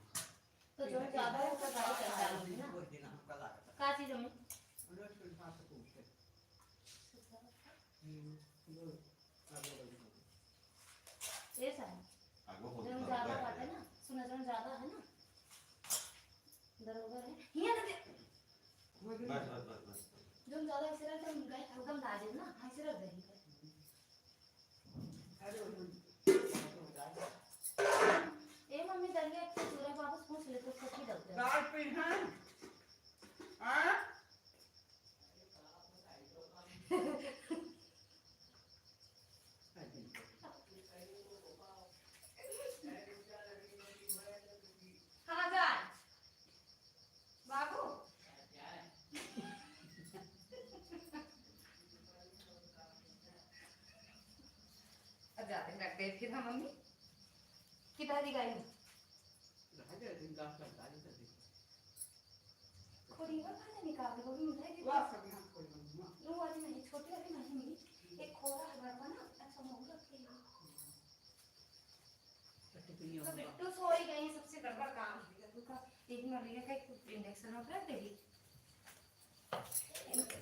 तो जो ज्यादा है उसका ज्यादा कर डालूंगी ना कोई दिन हम कल आएगा। का चीज में रोज के हिसाब से पूछे। ऐसा है आगो हो जन ज्यादा बात है ना सुना जन ज्यादा है ना दरोगा है हिया दे बस बस बस बस। जन ज्यादा ऐसे रहता है गाय हल्का ना दे ना ऐसे रख देंगे ए मम्मी दलिया के चूरा वापस पूछ ले तो सच्ची लग जाए दाल पे हैं। हाँ? कहाँ जाए बाबू अब जाते हैं रखते हैं फिर हम मम्मी कितना दी गाय खोड़ी वो खाने निकाल दे वो भी मिठाई दे वो वाली नहीं छोटी वाली नहीं मिली एक खोरा है बड़ा ना अच्छा मोहल्ला के तो बिट्टू सोई गई सबसे गड़बड़ काम है बिट्टू का एक मर गया का इंजेक्शन हो गया देगी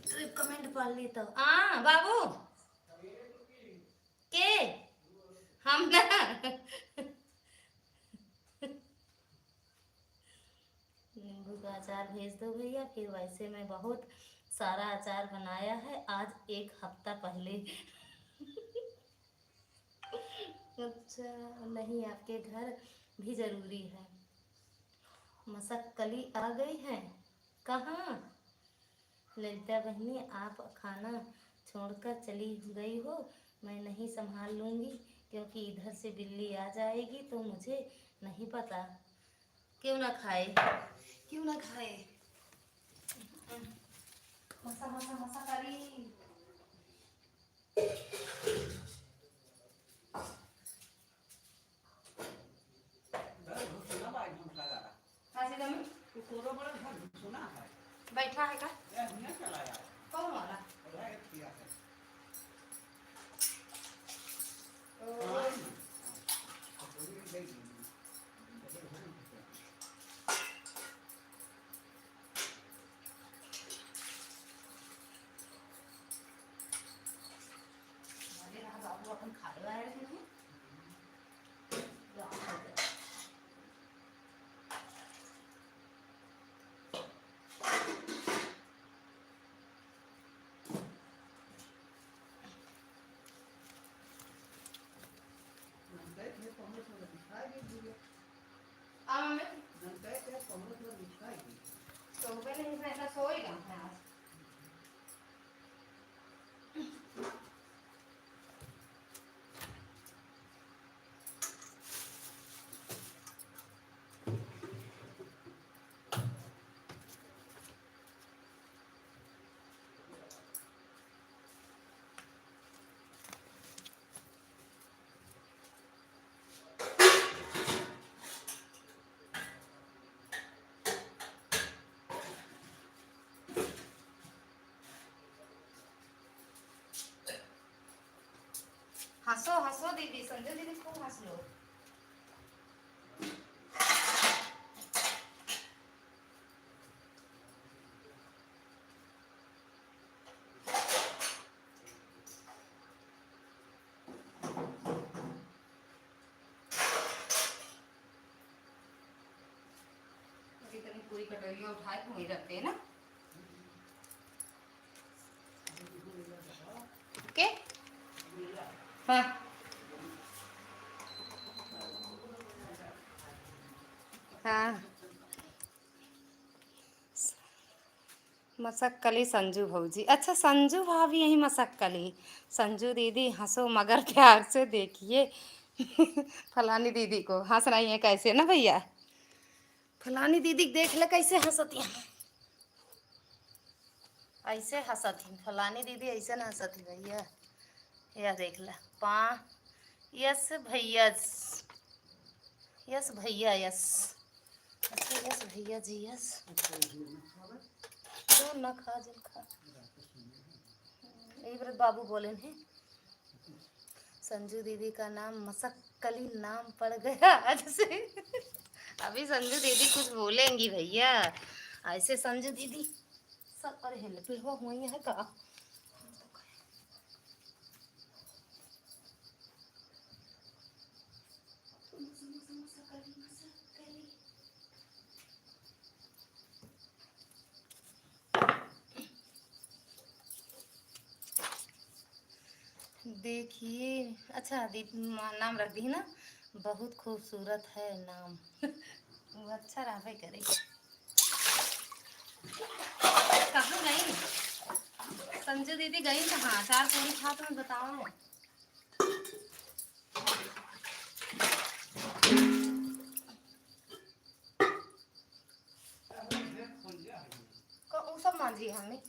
ट्रिप कमेंट पढ़ ली तो हां बाबू के हम ना नींबू का अचार भेज दो भैया फिर वैसे मैं बहुत सारा अचार बनाया है आज एक हफ्ता पहले अच्छा नहीं आपके घर भी जरूरी है मशक्कली आ गई है कहाँ ललिता बहनी आप खाना छोड़कर चली गई हो मैं नहीं संभाल लूँगी क्योंकि इधर से बिल्ली आ जाएगी तो मुझे नहीं पता क्यों ना खाए मसा मसा मसा करी बैठा है का कौन वाला बाबू अपन खा रहा है तो पहले इसमें ऐसा सोएगा हंसो हंसो दीदी, संजू दीदी खूब हंस लो। इतनी पूरी कटोरियाँ उठाए तो वहीं रखते हैं ना। ओके हाँ हाँ। मशक्कली संजू भौजी, अच्छा संजू भाभी यही मशक्कली। संजू दीदी हंसो मगर प्यार से देखिए। फलानी दीदी को हंस रही है कैसे ना भैया, फलानी दीदी के देख ले कैसे हंसती है, ऐसे हंसती फलानी दीदी, ऐसे ना हंसती भैया। यह देख ला पा, यस भैया, यस भैया, यस अच्छा यस भैया जी, यस जो न खा जल खा। यही व्रत बाबू बोले हैं संजू दीदी का नाम मशक्कली नाम पड़ गया आज से। अभी संजू दीदी कुछ बोलेंगी भैया, ऐसे संजू दीदी सब। अरे हिल पिलवा हुई है का। देखिए अच्छा दीदी नाम रख दी ना, बहुत खूबसूरत है नाम। वो अच्छा रहबे करे। कहाँ गई संजू दीदी, गई कहाँ? चार पूरी खा तो बताओ। वो सब मान लिया हमने।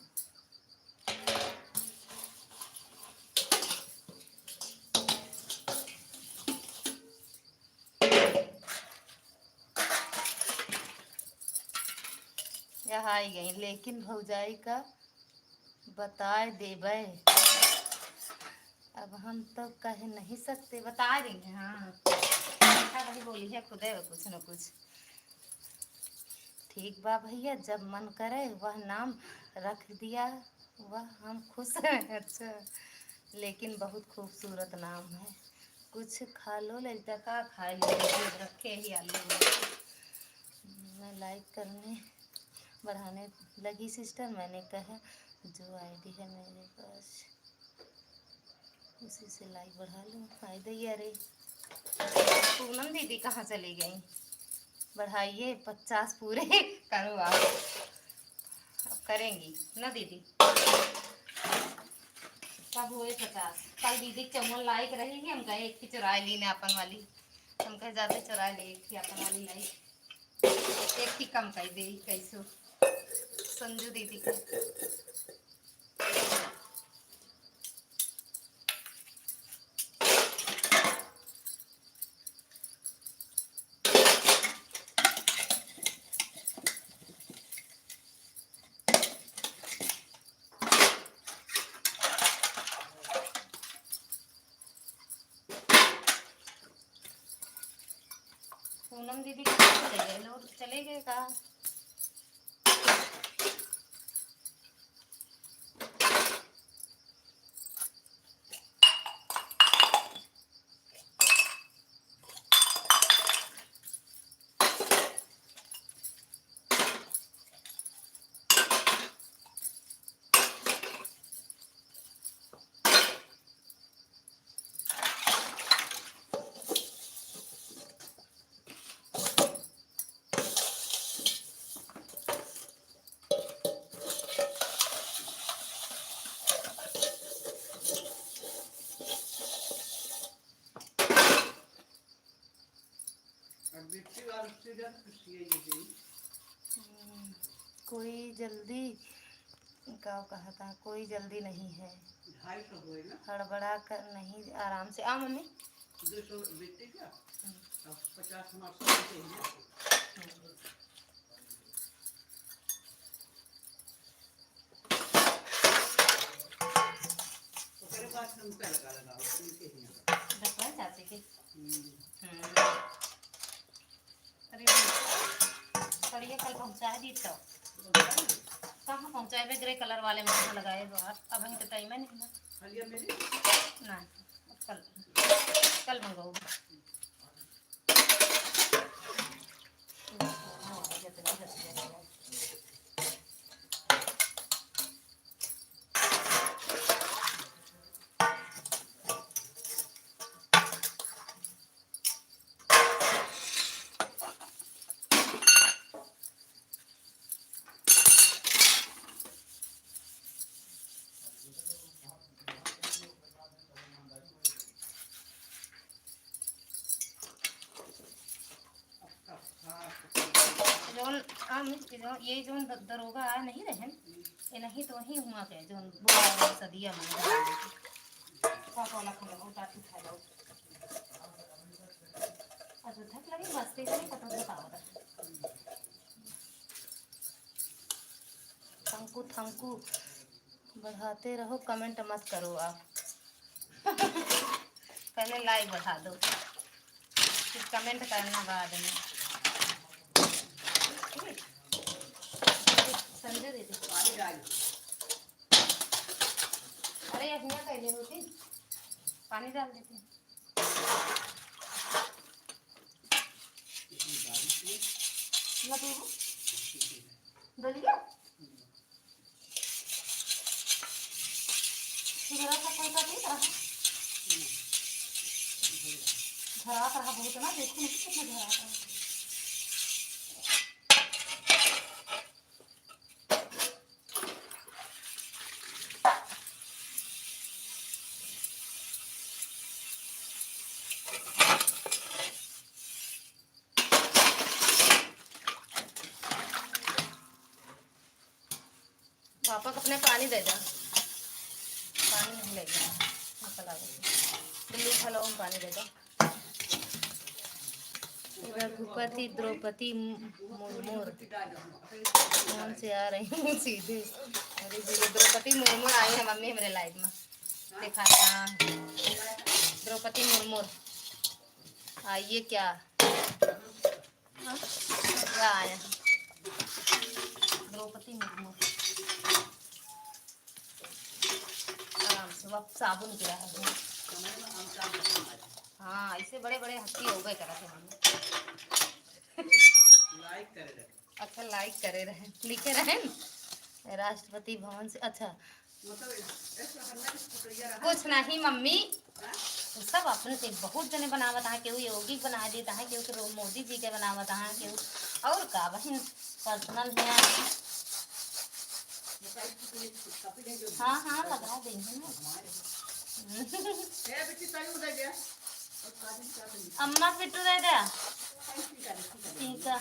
यहाँ आई गई, लेकिन भौजाई का बताए देवे। अब हम तो कह नहीं सकते, बता देंगे। हाँ वही बोली है खुद है कुछ न कुछ। ठीक बा भैया, जब मन करे वह नाम रख दिया, वह हम खुश हैं। अच्छा लेकिन बहुत खूबसूरत नाम है। कुछ खा लो ललिता, का खा लो, रखे ही आलू। मैं लाइक करने बढ़ाने लगी सिस्टर, मैंने कहा जो आईडी है मेरे पास उसी से लाइक बढ़ा लूँ। फायदे ही। अरे पूनम दीदी कहाँ चली गई? बढ़ाइए 50 पूरे करो आप। अब करेंगी ना दीदी, कब हुए 50? कल दीदी चमन लाइक रहेगी, हम कहे एक ही चुरा ली ने अपन वाली, हम कहे जाते चुरा ले एक ही अपन वाली लाइक, एक ही कम कर दे कैसो संजू दीदी के। पूनम दीदी कहाँ चले गए? लोग चले गए कहाँ? कोई जल्दी क्या कहा था, कोई जल्दी नहीं है, हड़बड़ा कर नहीं, आराम से आ मम्मी। 200 बेचते क्या? 50 हमारे काट रुपया लगा उनके ही देखो चाची के हम्म। अरे पर ये कल पहुंचा दी तो कहाँ पहुंचाए ग्रे कलर वाले में लगाए बाहर अब हम तो टाइम है नहीं ना हलिया मेरी ना कल कल मंगाओ जोन ये जोन दरोगा आ नहीं रहे ये नहीं तो वही हुआ के जोन बुआ सदिया में पापा वाला खा लो टाटू खा लो अच्छा थक लगी मस्ती करी पता बताओ थंकू थंकू बढ़ाते रहो कमेंट मत करो आप पहले लाइक बढ़ा दो फिर कमेंट करना बाद में समझे दीदी पानी डाल अरे अभिया कैले होती पानी डाल देते दलिया जरा सा कोई का नहीं रहा झरा रहा बहुत ना देखो नहीं कितना झरा रहा पापा को अपने पानी दे दो पानी नहीं लेगा मसाला बिल्ली फलों में पानी दे दो रघुपति द्रौपदी मुर्मू कौन से आ रही हूँ सीधे अरे द्रौपदी मुर्मू आई है मम्मी मेरे लाइव में देखा था द्रौपदी मुर्मू आइए क्या क्या आया द्रौपदी मुर्मू अब साबुन गिरा है हाँ ऐसे बड़े बड़े हस्ती हो गए करा थे हम लाइक करे रहे अच्छा लाइक करे रहे लिखे रहे न राष्ट्रपति भवन से अच्छा मतलब ऐसा करना है प्रक्रिया रहा कुछ नहीं मम्मी तो सब अपने से बहुत जने बनावत है केहू योगी बना देता है केहू मोदी जी के बनावत है केहू और का बहन पर्सनल है हाँ हाँ लगा देंगे ना ए बेटी ताली उड़ा गया अम्मा पिट्टू दे दे ठीक है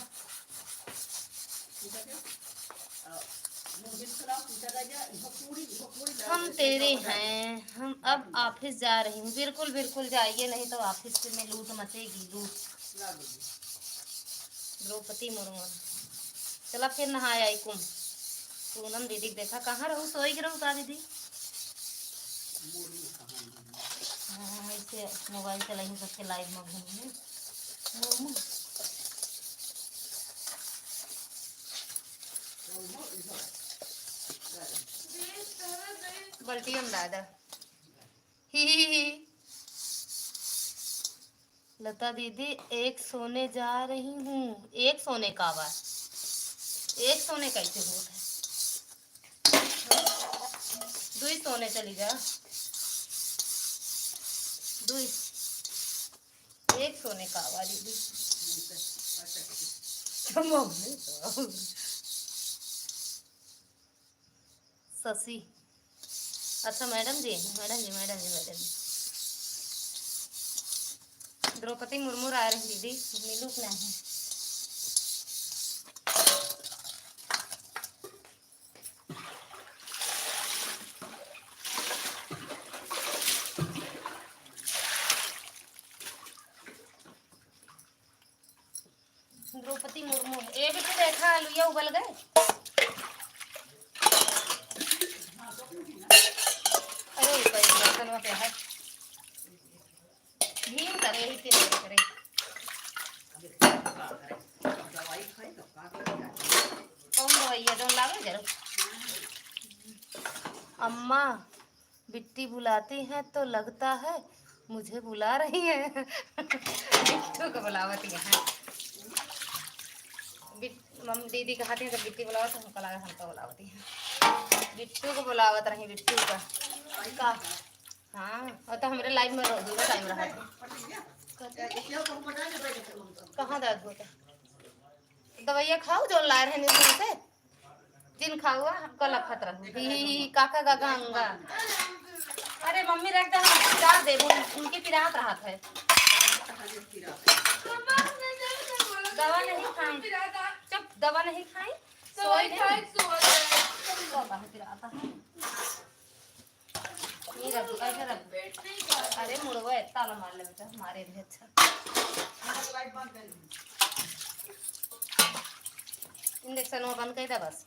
हम तेरे हैं हम अब ऑफिस जा रही हूँ बिल्कुल बिल्कुल जाइए नहीं तो ऑफिस में लूट मचेगी लूट द्रौपदी मुर्मू चला फिर नहाया आई कुम पूनम दीदी देखा कहाँ रहूँ सोई के रहूँ का दीदी हाँ ऐसे मोबाइल चलाई सबके लाइव में घूमने बल्टी हम दादा ही लता दीदी एक सोने जा रही हूँ एक सोने का आवाज एक सोने कैसे होता है दुई सोने चली जा दुई एक सोने का आवाज दीदी शशि अच्छा मैडम जी मैडम जी मैडम जी मैडम जी द्रौपदी मुर्मू आ रही दीदी मिलू के नहीं द्रौपदी मुर्मू ए बेटे देखा आलूया उबल गए अरे इंडक्शन पे है घी उतरे ही तेल करे। दवाई खाई तो का कौन दवाई है जोन लागे जरा। अम्मा बिट्टी बुलाती हैं तो लगता है मुझे बुला रही है। बिट्टू को बुलावती है। मम्मी दीदी कहती है तो बिट्टी बुलावत हमको लगा हमको बुलावती है। बिट्टू को बुलावत रही बिट्टू का। हाँ और तो हमारे लाइफ में दूसरा टाइम रहा था। कहाँ दर्द होता दवाइया खाओ जो ला रहे हैं से जिन खाओ हमको लखत रहू काका गागा अंगा। अरे मम्मी रख पिरा दे उनकी पिरात रहा है। दवा नहीं खाई चुप दवा नहीं खाई सोई पिराता है ये रख ऐसे रख। अरे मुड़वा ताला मार ले बेटा हमारे भी अच्छा। इंडक्शन में बंद कर दे बस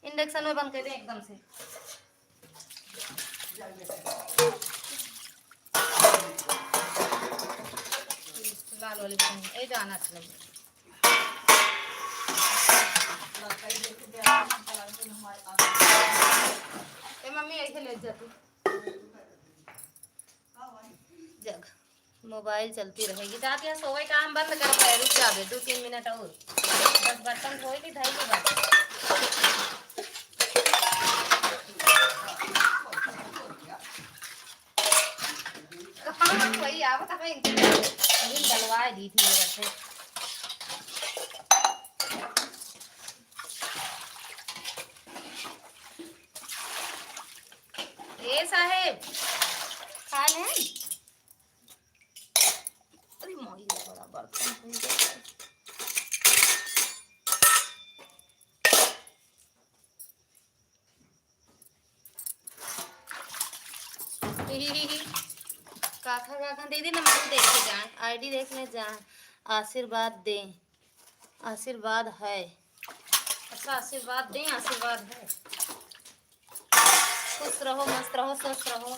इंडक्शन में बंद कर दे एकदम से। लाल वाली ए जाना चाहिए। ए मम्मी ऐसे ले जाती जग मोबाइल चलती रहेगी। जाती है सोवे काम बंद कर पाए रुक जावे 2-3 मिनट और बस बर्तन धोए की ढाई की बात। हाँ वही आवत है इनकी डलवाए दी थी वैसे। ए साहेब खा लें। अरे मोई बड़ा बर्तन काका काका दीदी नंबर देख के जाए आईडी देखने जाए आशीर्वाद दें आशीर्वाद है। अच्छा आशीर्वाद दें आशीर्वाद है। खुश रहो मस्त रहो स्वस्थ रहो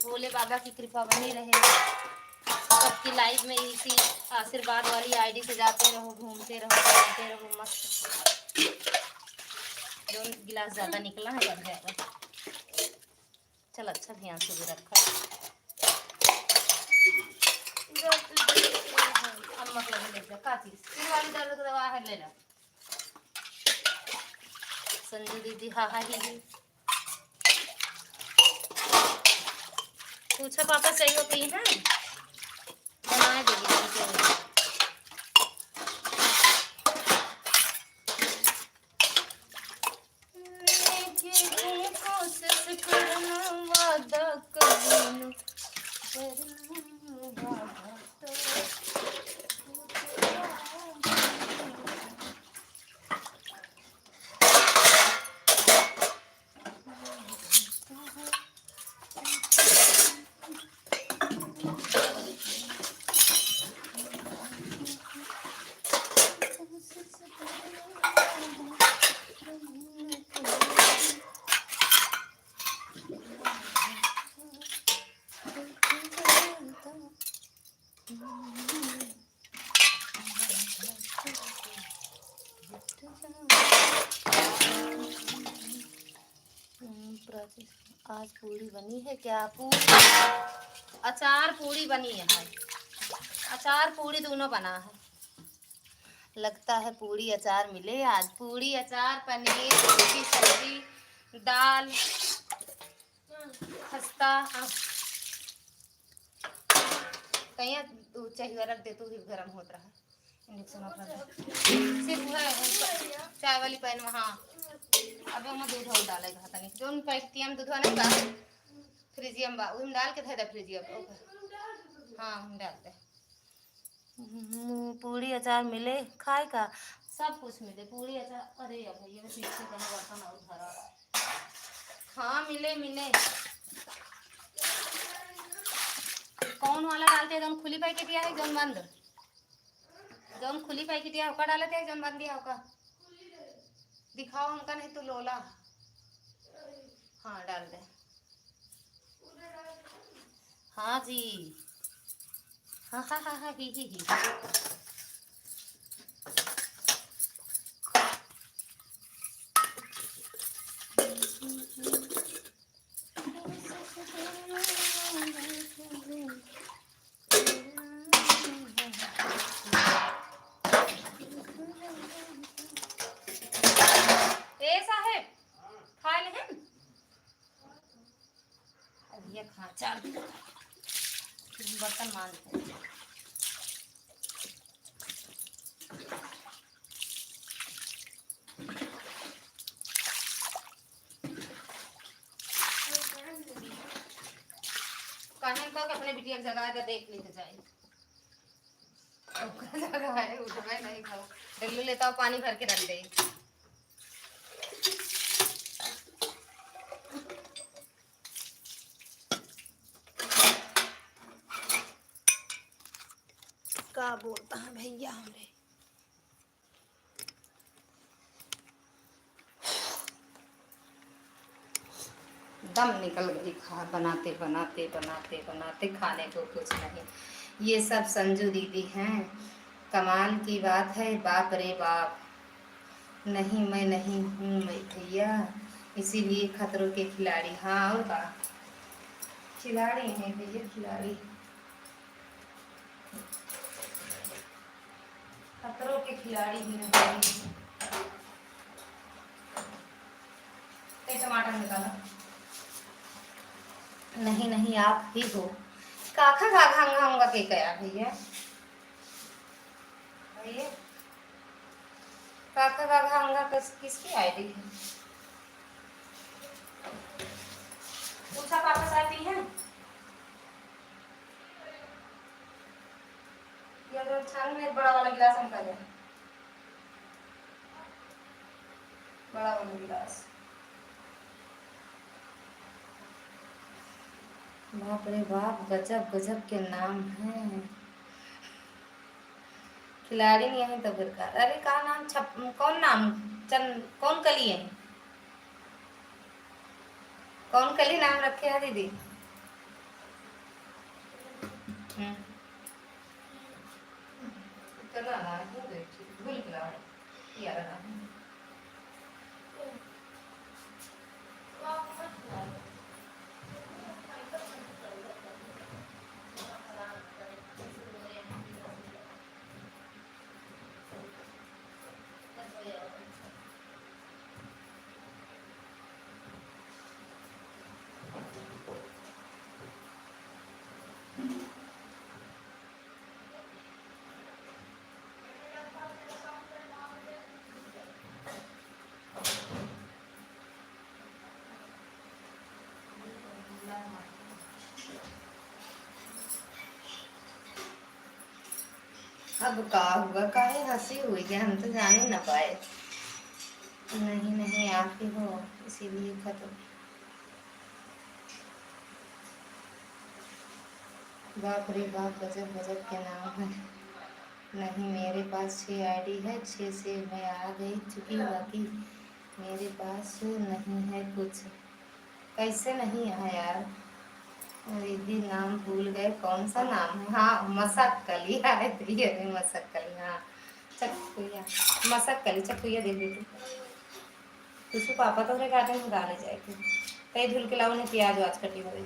भोले बाबा की कृपा बनी रहे। सबकी लाइफ में इसी आशीर्वाद वाली आईडी से जाते रहो घूमते रहो खेलते रहो मस्त। 2 गिलास ज़्यादा निकला है बढ़ जाएगा। चल अच्छा ध्यान से भी रखा। अम्मक लगे ले जा का चीज सिर वाली दर्द दवा है ले ला। संजू दीदी हा हा ही पूछा पापा चाहिए पी है बना देगी कोशिश करना वादा करूँ आज पूरी बनी है क्या पूरी अचार पूरी बनी है अचार पूरी दोनों बना है। लगता है पूरी अचार मिले आज पूरी अचार पनीर की सब्जी दाल खस्ता। कहीं दूध चाहिए रख दे तू भी गर्म होता रहा इंडक्शन सिर्फ है चाय वाली पैन में। हाँ अबे हम दूध हो डाले खाता नहीं जोन पैकेटियम दूध नहीं बा फ्रिजियम बा उम डाल के थे फ्रिजियम हाँ हम डालते पूरी अचार मिले खाए का सब कुछ मिले पूरी अचार। अरे अब भैया मैं पीछे कहीं बर्तन और भरा हाँ मिले मिले। कौन वाला डालते हैं जौन खुली पैकेट या है जौन बंद जौन खुली पैकेट या होका डालते हैं जौन बंद या होका दिखाओ हमका नहीं तो लोला। हाँ डाल दें। पूरा डाल दो। हाँ जी। हाँ हाँ हाँ हाँ ही। ए साहेब खा ले हम। अब ये खा चार बर्तन मांजते हैं। कहने को कि अपने बिटिया की जगह के देख लेते जाए। जगह है उठवे नहीं खाओ। डल्लू लेता हो पानी भर के रख दे। क्या बोलता है भैया हमरे। दम निकल गई खा बनाते बनाते बनाते बनाते खाने को कुछ नहीं। ये सब संजू दीदी हैं। कमाल की बात है, बाप रे बाप। नहीं मैं नहीं हूँ मैं भैया, इसीलिए खतरों के खिलाड़ी। हाँ और का खिलाड़ी हैं भैया, खिलाड़ी। खतरों के खिलाड़ी ही हैं। टमाटर निकाला। नहीं नहीं आप ही हो। काखा काखा खाऊंगा के कया भैया। भैया काखा काखा खाऊंगा किसकी आईडी है? पूछा पापा चाय पी है? ये तो छान में बड़ा वाला गिलास हम कर बड़ा वाला गिलास। बाप रे बाप, गजब गजब के नाम हैं। खिलाड़ी नहीं है तो फिर का। अरे का नाम छप कौन नाम कौन कली है? कौन कली नाम रखे है दीदी? चला ना भूल गया यार ना। अब का हुआ, काहे हंसी हुई है? हम तो जान ही ना पाए। नहीं नहीं आप ही हो, इसीलिए खत्म। बाप रे बाप, गजब गजब के नाम है। नहीं मेरे पास 6 आईडी है, 6 से मैं आ गई चुकी, बाकी मेरे पास नहीं है कुछ। कैसे नहीं है यार? दीदी नाम भूल गए, कौन सा नाम है? हाँ मसक्कली है ये मसक्कली। हाँ चकुया मसक्कली चकुया दे दे तू पापा तो गार्डन में डाले जाए कहीं धुल के लाओ ने प्याज आज कटी हुई।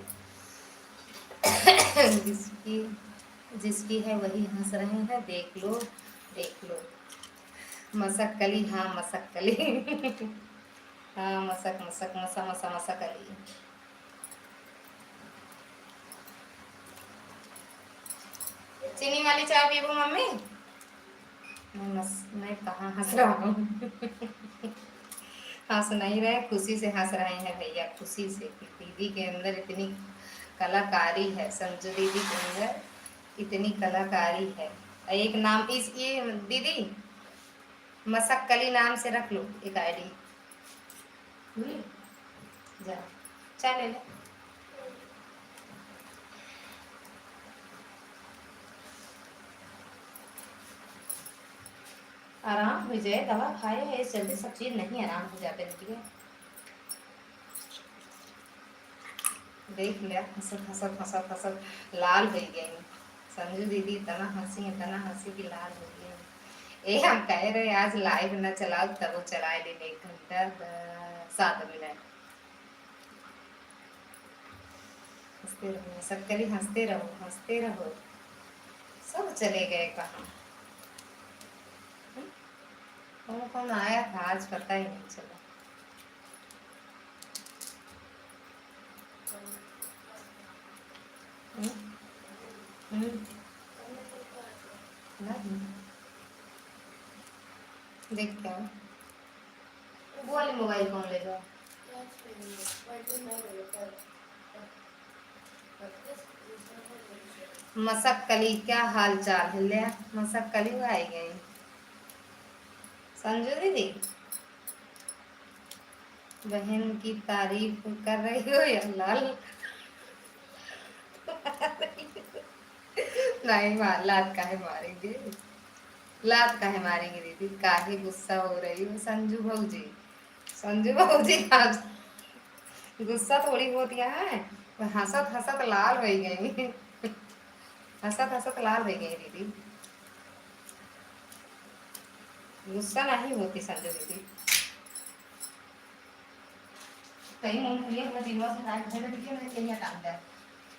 जिसकी है वही हंस रहे हैं, देख लो देख लो। मसक्कली, हाँ मसक्कली। हाँ मसक मसक मसा मसा मसक्कली। चीनी वाली चाय पीबो मम्मी? मैं कहाँ हंस रहा हूँ। हंस नहीं रहे, खुशी से हंस रहे हैं भैया, खुशी से। दीदी के अंदर इतनी कलाकारी है, संजू दीदी के अंदर इतनी कलाकारी है। एक नाम इस ये दीदी मसक्कली नाम से रख लो एक आईडी। जा चाय ले ले। आराम हो जाए, दवा खाए है जल्दी, सब चीज नहीं आराम हो जाते। देख लिया, हंसत हंसत हंसत हंसत लाल हो गई। संजू दीदी इतना हंसी की लाल हो गई। ये हम कह रहे आज लाइव ना चलाओ, तब वो चला दिन 1 घंटा 7 मिनट। हंसते रहो सब करी, हंसते रहो हंसते रहो। सब चले गए कहाँ? कौन कौन आया था आज पता ही नहीं चला। हम्म, हम्म, नहीं देख क्या वो वाली मोबाइल कौन लेगा? मसक कली क्या हाल चाल है? ले मसक कली वो आई गई। संजू दीदी बहन की तारीफ कर रही हो या लाल? नहीं मार, लात काहे मारेंगे? लात काहे मारेंगे दीदी? काहे गुस्सा हो रही हो संजू भौजी? संजू भौजी आज गुस्सा थोड़ी बहुत यहाँ है, हंसत हंसत लाल हो गई। हंसत हंसत लाल हो गई दीदी। गुस्सा नहीं होती संजू दीदी। कहीं मूंगफली अपना दिनवा से खाए घर देखिए मैंने कहीं टांग दिया।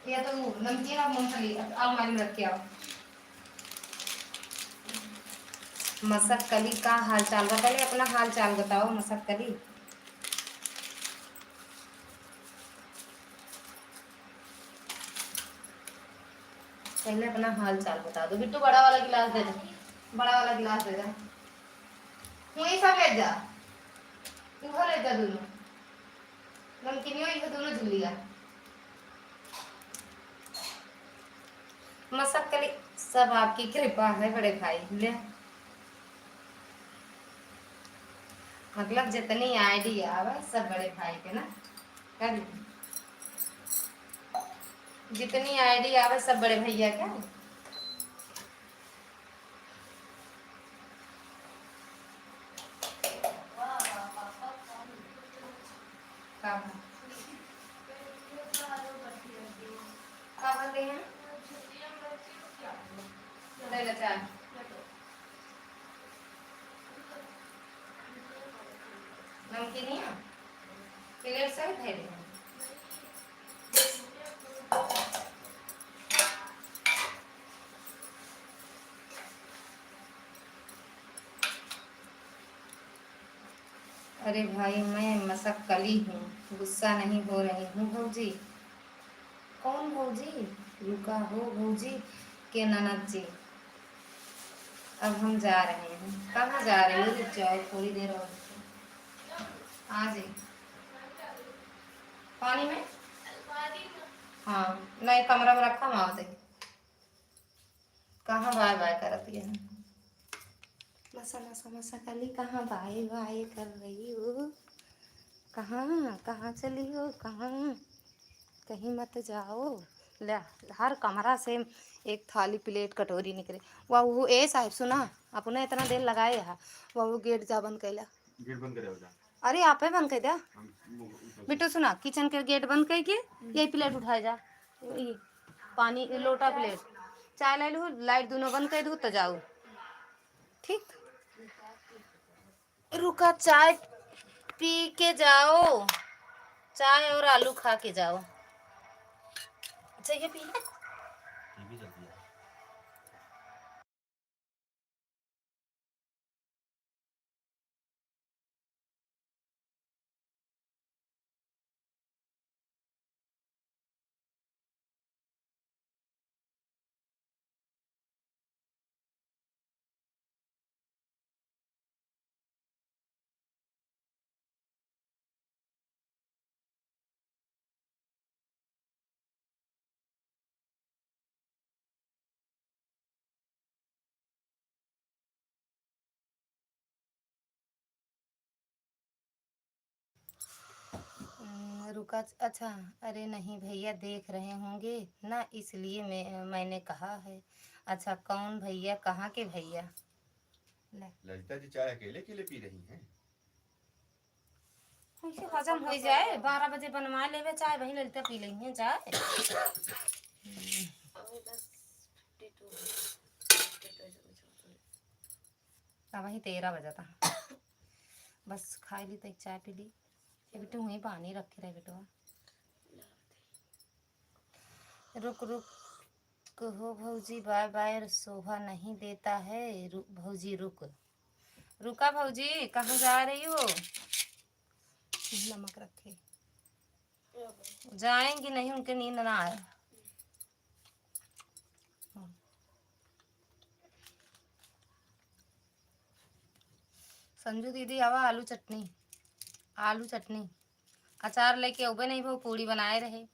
या तो नमकीन और मूंगफली अलमारी में रख के आओ। मसक कली का हाल चाल बता, पहले अपना हाल चाल बताओ मसक कली। पहले अपना हाल चाल बता दो। बिट्टू बड़ा वाला गिलास दे दो, बड़ा वाला गिलास दे दो। वही सब ले जा, इहो ले जा दोनों नमकीनियो, इहो दोनों झुलिया। मसक कली सब आपकी कृपा है बड़े भाई। ले मतलब जितनी आइडिया आवे सब बड़े भाई के ना कर, जितनी आइडिया आवे सब बड़े भैया के। नमकीनिया प्लेट से उठाई दे। अरे भाई मैं मसक कली हूँ, गुस्सा नहीं हो रही हूँ भौजी। कौन भौजी? रुका हो भौजी के ननद जी। अब हम जा रहे हैं। कहाँ जा रहे हो? रुक जाओ थोड़ी देर और। आ जी पानी में। हाँ नहीं कमरा में रखा माँ दे। कहाँ बाय बाय करती है? मसा मसा मसा कली कहाँ बाय बाय कर रही हो? कहाँ कहाँ चली हो? कहाँ? कहीं मत जाओ। ले हर कमरा से एक थाली प्लेट कटोरी निकले। वो ए साहब सुना, अपने इतना देर लगाए है। वो गेट जा बंद कैला। गेट बंद करे हो जा। अरे आप ही बंद कर दिया। बिट्टू सुना, किचन के गेट बंद करके यही प्लेट उठाए जा। ये पानी लोटा प्लेट चाय ला लू, लाइट दोनों बंद कर दू तो जाओ। ठीक रुका, चाय पी के जाओ, चाय और आलू खा के जाओ। चाहिए पी। टीवी चलती है। रुका, अच्छा अरे नहीं भैया देख रहे होंगे ना, इसलिए मैंने कहा है। अच्छा कौन भैया? कहाँ के भैया? ले ललिता जी चाय अकेले अकेले पी रही हैं। ऐसे हजम हो जाए 12 बजे बनवा लेवे चाय वही ललिता पी लेंगे चाय। अभी बस 52 ऐसे कुछ होता है। अब वही 13 बजा था। बस खाई ली तो एक चाय पी ली। ये बेटे वहीं पानी रखे रहे बेटवा। रुक रुक हो भौजी बाय बाय शोभा नहीं देता है। भौजी रुक रुका भौजी कहाँ जा रही हो? नमक रखे जाएंगी नहीं उनके नींद ना आए। संजू दीदी आवा आलू चटनी अचार लेके उबे नहीं वो पूड़ी बनाए रहे।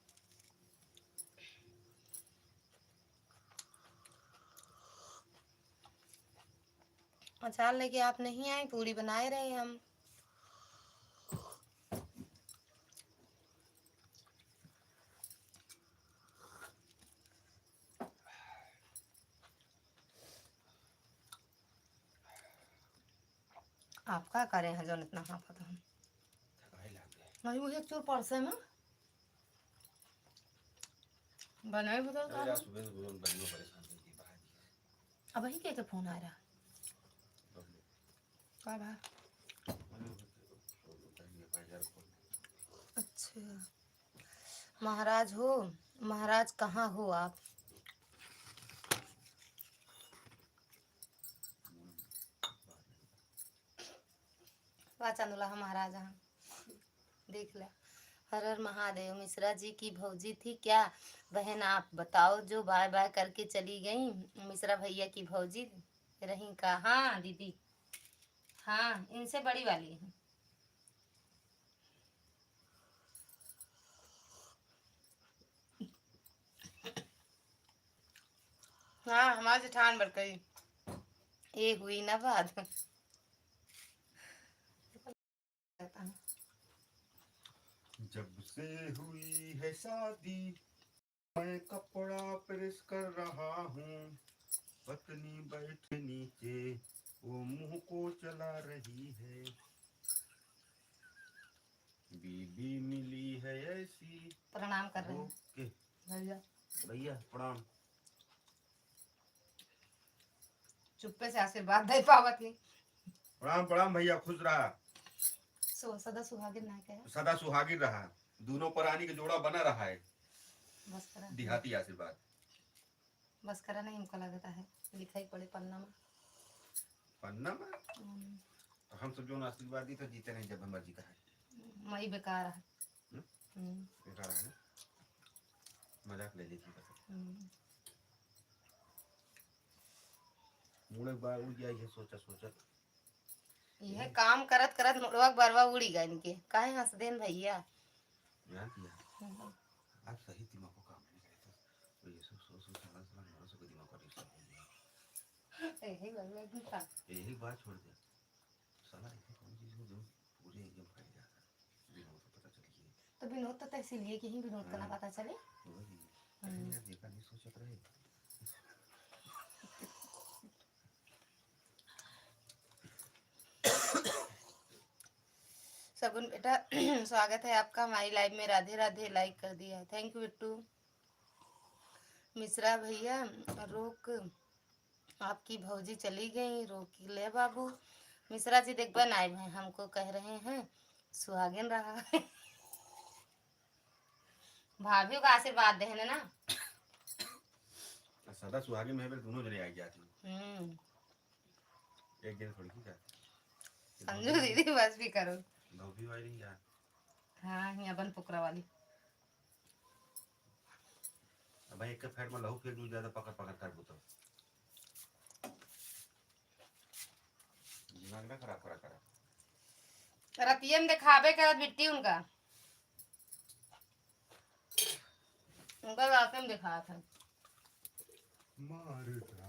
अचार लेके आप नहीं आए पूड़ी बनाए रहे हम। आप क्या करें हैं जो इतना हाफत हम नहीं मुझे चूर परसे में बनाए बता अरे यार सुबह से बहुत बड़ी परेशान थी कि बाहर अब वही के फोन आ रहा का भा अच्छा महाराज हो महाराज कहाँ हो आप? वाह चंदुला महाराज हाँ देख ला। हर हर महादेव। मिश्रा जी की भौजी थी क्या बहन आप बताओ जो बाय बाय करके चली गई? मिश्रा भैया की भौजी रही का? हाँ दीदी हाँ इनसे बड़ी वाली है। हाँ हमारी जेठान बढ़ गई ये हुई ना बात। जब से हुई है शादी मैं कपड़ा प्रेस कर रहा हूँ पत्नी बैठे नीचे वो मुंह को चला रही है बीबी मिली है ऐसी। प्रणाम कर रहे हैं ओके भैया। भैया प्रणाम। चुप्पे से आशीर्वाद दे पावत ही। प्रणाम प्रणाम भैया खुश रहा सदा सुहागिन ना कहे सदा सुहागिन रहा दोनों प्राणी का जोड़ा बना रहा है। बस करा देहाती आशीर्वाद बस करा नहीं हमको लगता है लिखाई पड़े पन्ना में। पन्ना में तो हम सब जो आशीर्वाद दी तो जीते नहीं जब मर्जी का है मई बेकार है। बेकार है ना मजाक ले ली थी बस मुड़े बार उड़ गया ये सोचा सोचा यह काम करत करत मुड़वा बरवा उड़ी गए इनके काहे हंस देन भैया। ध्यान किया आज सही दिमाग को काम नहीं करे तो ये सब सोच सोच समझ समझ मानो सब दिमाग का डिस्टर्ब यही बात छोड़ दे साला ऐसी कौन चीज हो जो पूरे एकदम फैल जाता है विनोद को पता चल गया तो विनोद तो इसीलिए कि ही विनोद का ना पता चले। वही कहीं यार देखा नहीं सोचत रहे सगुन बेटा स्वागत है आपका हमारी लाइव में। राधे राधे लाइक कर दिया थैंक यू बिट्टू। मिश्रा भैया रोक आपकी भौजी चली गई रोक ले बाबू। मिश्रा जी देख बन आए हैं हमको कह रहे हैं सुहागिन रहा है। भाभी का आशीर्वाद देने ना सदा सुहागिन में दोनों जने आ जाती एक दिन थोड़ी सी जाती संजू दीदी बस भी करो धोबी वाली यार हाँ यहाँ बन पुकरा वाली अब भाई एक का फैट में लहू फिर दूध ज्यादा पकड़ पकड़ कर बोतो दिमाग ना खराब करा रतियम दिखावे करत बिट्टी उनका रात में दिखाया था मार डाला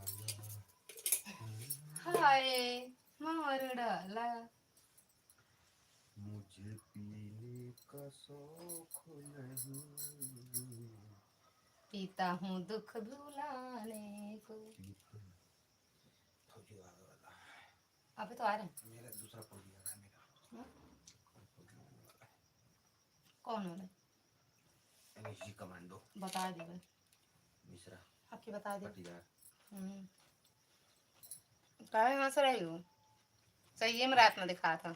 हाय मार डाला मुझे पीने का शौक नहीं पीता हूँ दुख भुलाने को। अभी तो आ रहे हैं मेरा दूसरा पौधी आ रहा है मेरा कौन हो रहे? एमएसजी कमांडो बता दे भाई, मिश्रा आपकी बता दे। पटीदार। काहे हंस रही हो? सही में रात में दिखा था।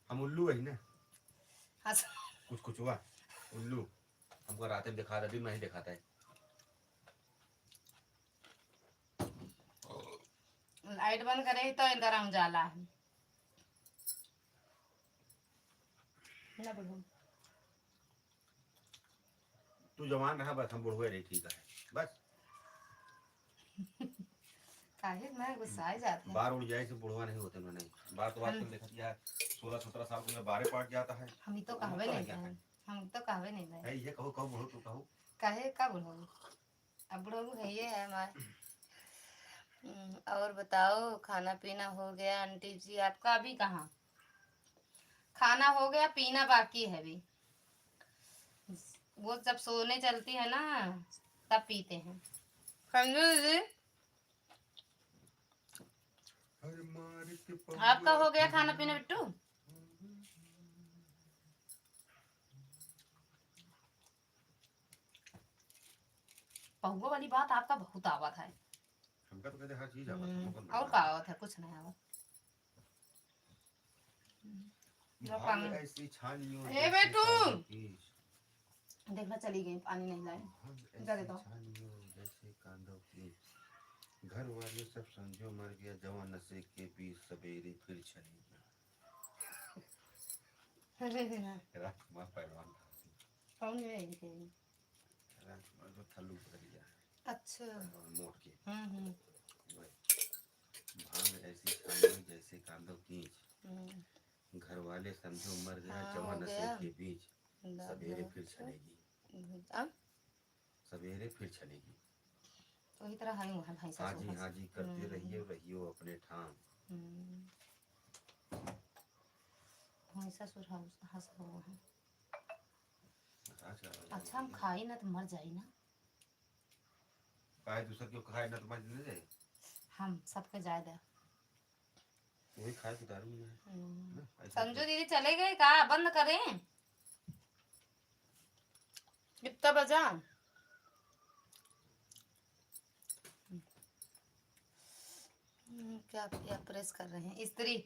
हम उल्लू है ना, हंस। कुछ हुआ उल्लू हमको रात में दिखा रहा, दिन में ही दिखाता है। लाइट बंद करे तो इधर हम जाला है ना बोलो। तू जवान रहा बस, हम बुढ़वे रही ठीक है बस। काहे मैं गुस्सा जाते हैं। बार उड़ जाए से बुढ़वा नहीं होते ना, नहीं बार तो आजकल देखा यार 16-17 साल में बारे पाट जाता है। हम ही तो कहवे नहीं है, हम तो कहवे नहीं है। ये कहो कहो बुढ़ो तू कहो काहे का बुढ़ो, अब बुढ़ो है ये है हमारे। और बताओ खाना पीना हो गया आंटी जी आपका? अभी कहाँ खाना हो गया, पीना बाकी है अभी। वो जब सोने चलती है ना तब पीते हैं, समझो जी। आपका हो गया खाना पीना बिट्टू? पहुआ वाली बात आपका बहुत आवत है। हमका तो कहते हर चीज और का आवत है? कुछ नहीं आवत। ऐसी छानियों ए बेटू देखना चली गई, पानी नहीं लाए। जा देता जैसे कांदों की घर वाले सब समझो मर गया, जवान नशे के बीच सवेरे फिर चली राजकुमार पहलवान कौन है इनके? राजकुमार जो थल्लू पकड़ लिया अच्छा मोड़ के। भांग ऐसी छानियों जैसे कांदों की घर वाले समझो मर गया, जवान नशे के बीच सवेरे फिर चलेगी। सवेरे फिर चलेगी। वही तरह है वहाँ भाई साहब। हाँ जी करते रहिए, रहियो अपने ठाम। भाई ससुर हंस रहा है। अच्छा हम खाई ना तो मर जाई ना? काहे दूसर क्यों खाए ना तो मर नहीं जाए? हम सबके जाए दे। वही खाए तो दारू में है। संजू दीदी चले गए का? बंद करें? कितना बजा? क्या प्रेस कर रहे हैं? स्त्री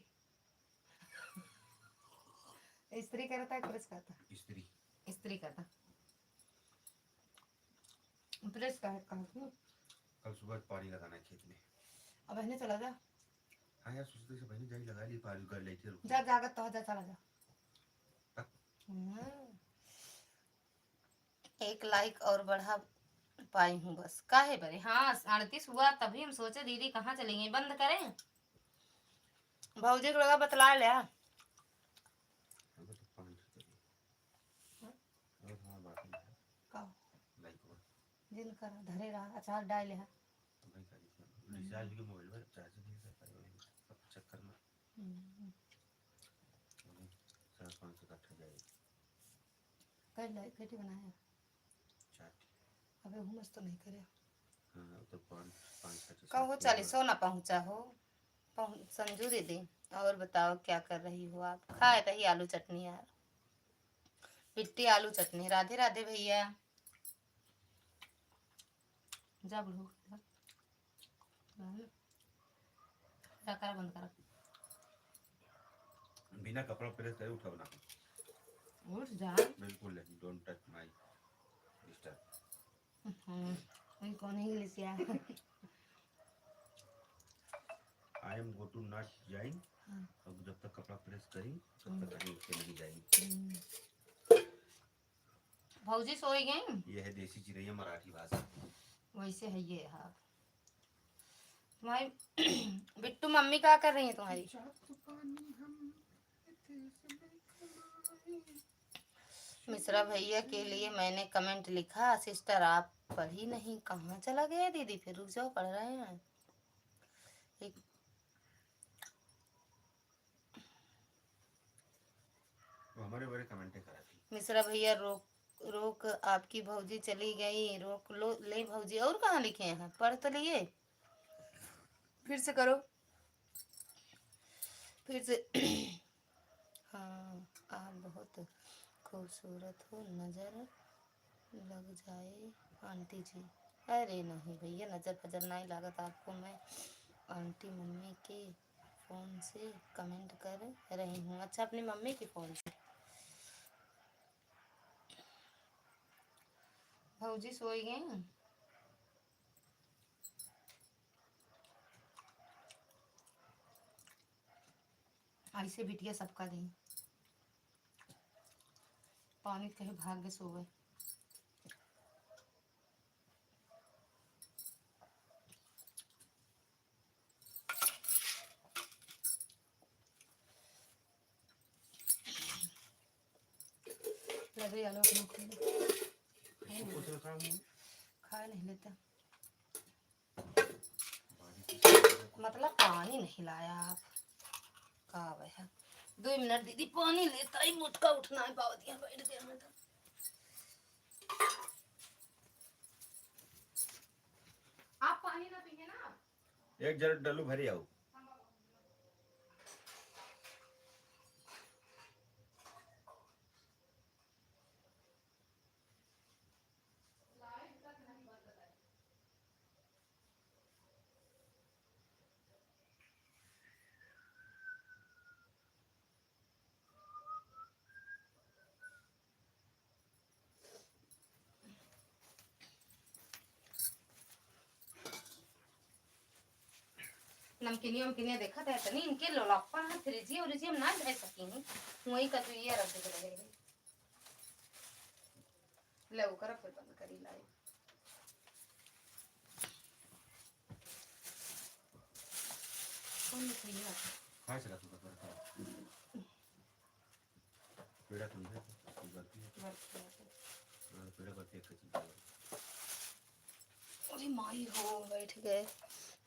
स्त्री करता है, प्रेस करता? स्त्री करता प्रेस का है। कल सुबह पानी लगाना है खेत में। अब बहने चला जा। हाँ यार सोचते से बहने जाई लगा ली पानी कर लेते रुक जा जागत तो जा, चला जा। एक लाइक और बढ़ा पाई हूँ बस। काहे बरे? हाँ 38 हुआ तभी हम सोचे दीदी कहाँ चली गई। बंद करें? भाऊजी को लगा बतला लिया। जिन कर धरे रहा अचार डाल है रिचार्ज के मोबाइल पर चार्ज नहीं कर पाए चक्कर में 500 इकट्ठा जाएगी। कर ले कैटी बनाया चाट अबे हुमस तो नहीं करे। हाँ तो 5 कहो 40 ना पहुँचा हो संजू दीदी। और बताओ क्या कर रही हो आप? खाए रही आलू चटनी यार, पिट्टी आलू चटनी। राधे राधे भैया। जा बुढ़ो कर बंद कर। बिना कपड़ा प्रेस करे उठाओ ना। उठ जा बिल्कुल नहीं। Don't touch my disturb. कौन इंग्लिश या I am go to not join. अब जब तक कपड़ा प्रेस करी तब तक कहीं उसके नहीं जाएंगे। भौजी सोई गई? ये है देसी चिरैया मराठी भाषा। वैसे है ये। हाँ तुम्हारी बिट्टू मम्मी क्या कर रही है तुम्हारी? मिश्रा भैया के लिए मैंने कमेंट लिखा, सिस्टर आप पढ़ी नहीं? कहाँ चला गया दीदी? फिर रुक जाओ, पढ़ रहे हैं। एक हमारे बड़े कमेंट करा थी। मिश्रा भैया रोक आपकी भौजी चली गई। रोक लो ले भौजी। और कहाँ लिखे हैं? पढ़ तो लिए। फिर से करो फिर से। हाँ आप बहुत खूबसूरत हो, नज़र लग जाए आंटी जी। अरे नहीं भैया, नज़र फजर नहीं लागत आपको। मैं आंटी मम्मी के फ़ोन से कमेंट कर रही हूँ। अच्छा, अपनी मम्मी के फ़ोन से। भौजी सोई गई। ऐसे बिटिया सबका दी पानी कहीं भाग के सो गए। लगे आलो अपने कुछ रखा हूँ खा नहीं लेता, बारी मतलब पानी नहीं लाया आप का भैया। 2 मिनट दीदी, पानी लेता ही मुटका उठना है। पावतियाँ बैठ गया मैं तो। आप पानी ना पिए ना। एक जरा डल्लू भरी आओ। नमकीनिया उमकीनिया देखा था तनी इनके लोलप्पा है। फ्रिजिया उरिजिया हम ना भेज सकी वही कतुइया रख दे रहे। ले वो कर फिर बंद करी लाई। कौन भैया खाए चला तू कर खा पेड़ा तुम है कोई गलती है पेड़ा करते एक चीज। अरे माई हो बैठ गए।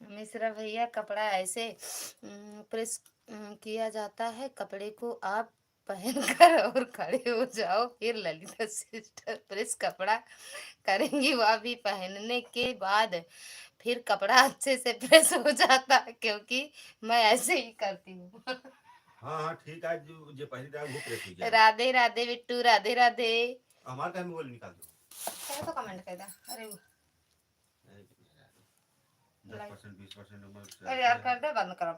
मिश्रा भैया, कपड़ा ऐसे प्रेस किया जाता है। कपड़े को आप पहनकर और खड़े हो जाओ, फिर ललिता सिस्टर प्रेस कपड़ा करेंगी। वह भी पहनने के बाद फिर कपड़ा अच्छे से प्रेस हो जाता है, क्योंकि मैं ऐसे ही करती हूँ। हाँ हाँ ठीक है, जो पहली टाइम वो प्रेस हो जाए। राधे राधे बिट्टू, राधे राधे। हमारे टाइम मोबाइल निकाल दो। क्या तो कमेंट कर दा। अरे 10% 20% उम्र अरे यार कर दे बंद करो।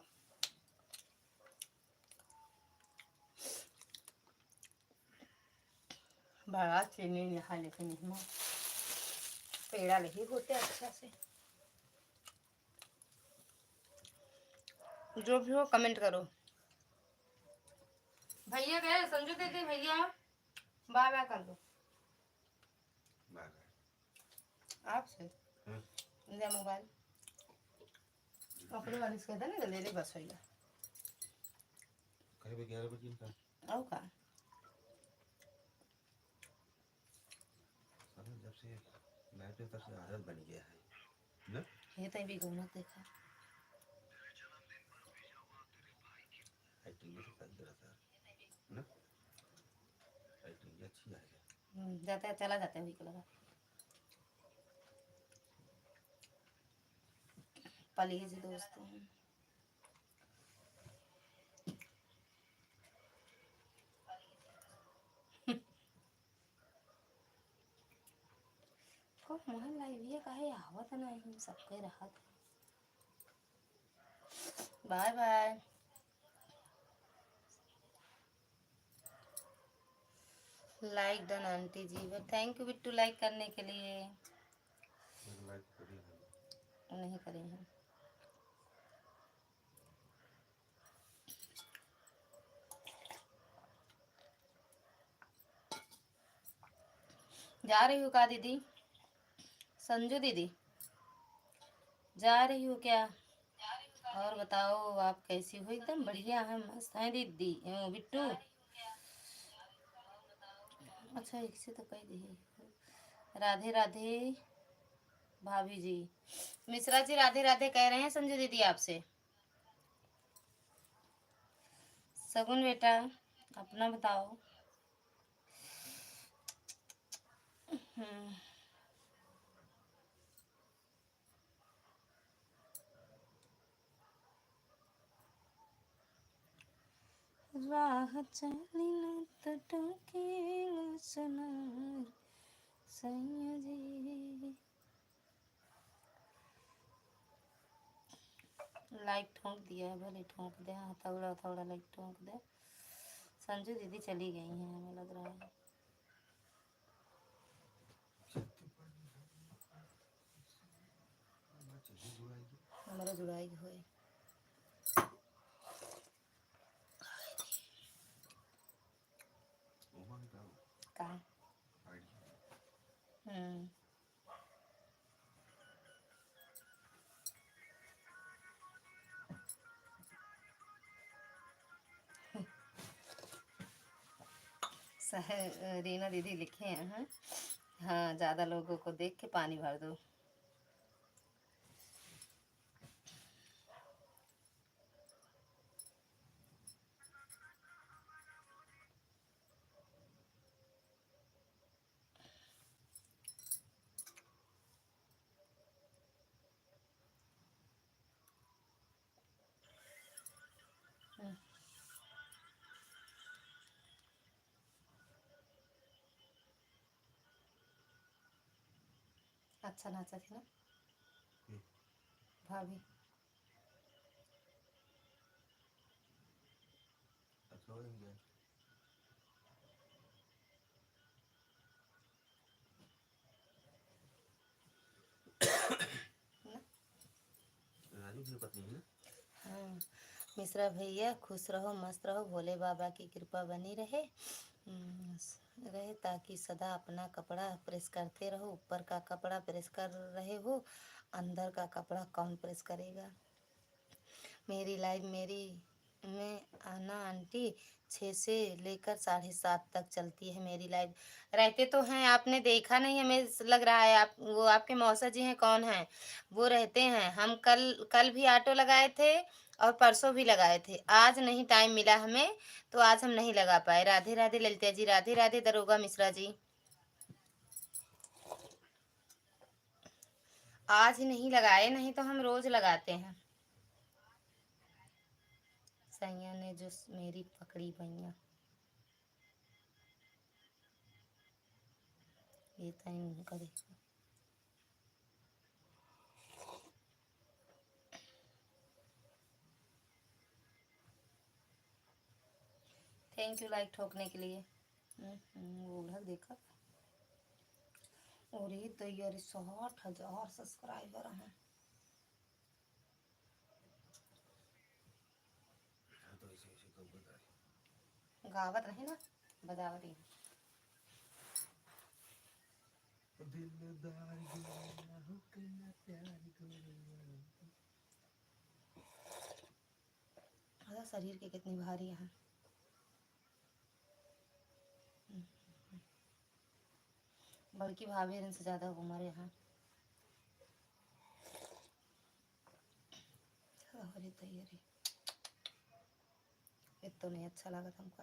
बड़ा चीनी यहाँ लेके नहीं पेड़ा नहीं होते अच्छा से। जो भी हो कमेंट करो। भैया गए संजू दीदी, भैया बाय बाय कर दो आपसे। ले मोबाइल अपने वाली से कहता ना ले ले बस भैया। कहीं 11 बजे का आओ का समय जब से लाइट तब से आदत बन गया है ना। ये तई भी घूमना देखा लाइटिंग में तो सही रहता है ना। लाइटिंग अच्छी आ जाए। जाता है चला जाता है वही कलर प्लीज दोस्तों। को मोहन लाइव काहे आवत नहीं सबके राहत। Bye bye. Like done aunty ji, thank you Bittu like करने के लिए। लाइक करिए नहीं करे हैं। जा रही हूँ का दीदी? संजू दीदी जा रही हूँ क्या? और बताओ आप कैसी हो? एकदम बढ़िया है, मस्त है दीदी बिट्टू। अच्छा एक से तो कह दी। राधे राधे भाभी जी। मिश्रा जी राधे राधे कह रहे हैं संजू दीदी आपसे। सगुन बेटा अपना बताओ। राह चलिला तो टोकेला सोनार सैया जी। लाइक ठोंक दिया है, भले ठोंक दे, हथौड़ा हथौड़ा लाइक ठोंक दे। संजू दीदी चली गई हैं हमें लग रहा है। हमारा जुड़ाई हुए का। रीना दीदी लिखे हैं हाँ? हाँ, ज़्यादा लोगों को देख के पानी भर दो। अच्छा नाचा थी ना भाभी। राजू की पत्नी है ना। हाँ, मिश्रा भैया खुश रहो मस्त रहो, भोले बाबा की कृपा बनी रहे रहे ताकि सदा अपना कपड़ा प्रेस करते रहो। ऊपर का कपड़ा प्रेस कर रहे हो, अंदर का कपड़ा कौन प्रेस करेगा। मेरी लाइव मेरी में आना आंटी 6 से लेकर 7:30 तक चलती है मेरी लाइव। रहते तो हैं, आपने देखा नहीं हमें लग रहा है। आप वो आपके मौसा जी हैं, कौन हैं वो, रहते हैं। हम कल भी ऑटो लगाए थे और परसों भी लगाए थे। आज नहीं टाइम मिला हमें, तो आज हम नहीं लगा पाए। राधे राधे ललिता जी, राधे राधे दरोगा मिश्रा जी। आज ही नहीं लगाए, नहीं तो हम रोज लगाते हैं। सैया ने जो मेरी पकड़ी भैया, ये टाइम करेगा। थैंक यू लाइक ठोकने के लिए। वो उधर देखा और ये तो यार 60,000 सब्सक्राइबर हैं। तो ऐसे ऐसे कब बताए गावत रहे ना, बजावत ही। दिलदार गुरिया हो के ना प्यार गुरिया। शरीर के कितनी भारी हैं। बल्कि भाभी इनसे ज्यादा उम्र है। अरे तैयारी ये तो नहीं अच्छा लगा तुमको।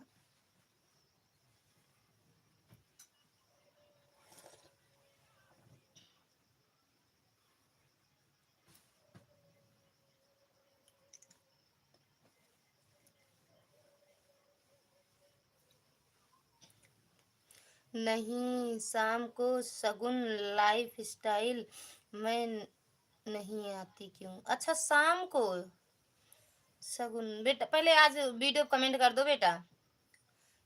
नहीं, शाम को सगुन लाइफ स्टाइल में नहीं आती क्यों। अच्छा शाम को सगुन बेटा, पहले आज वीडियो कमेंट कर दो बेटा,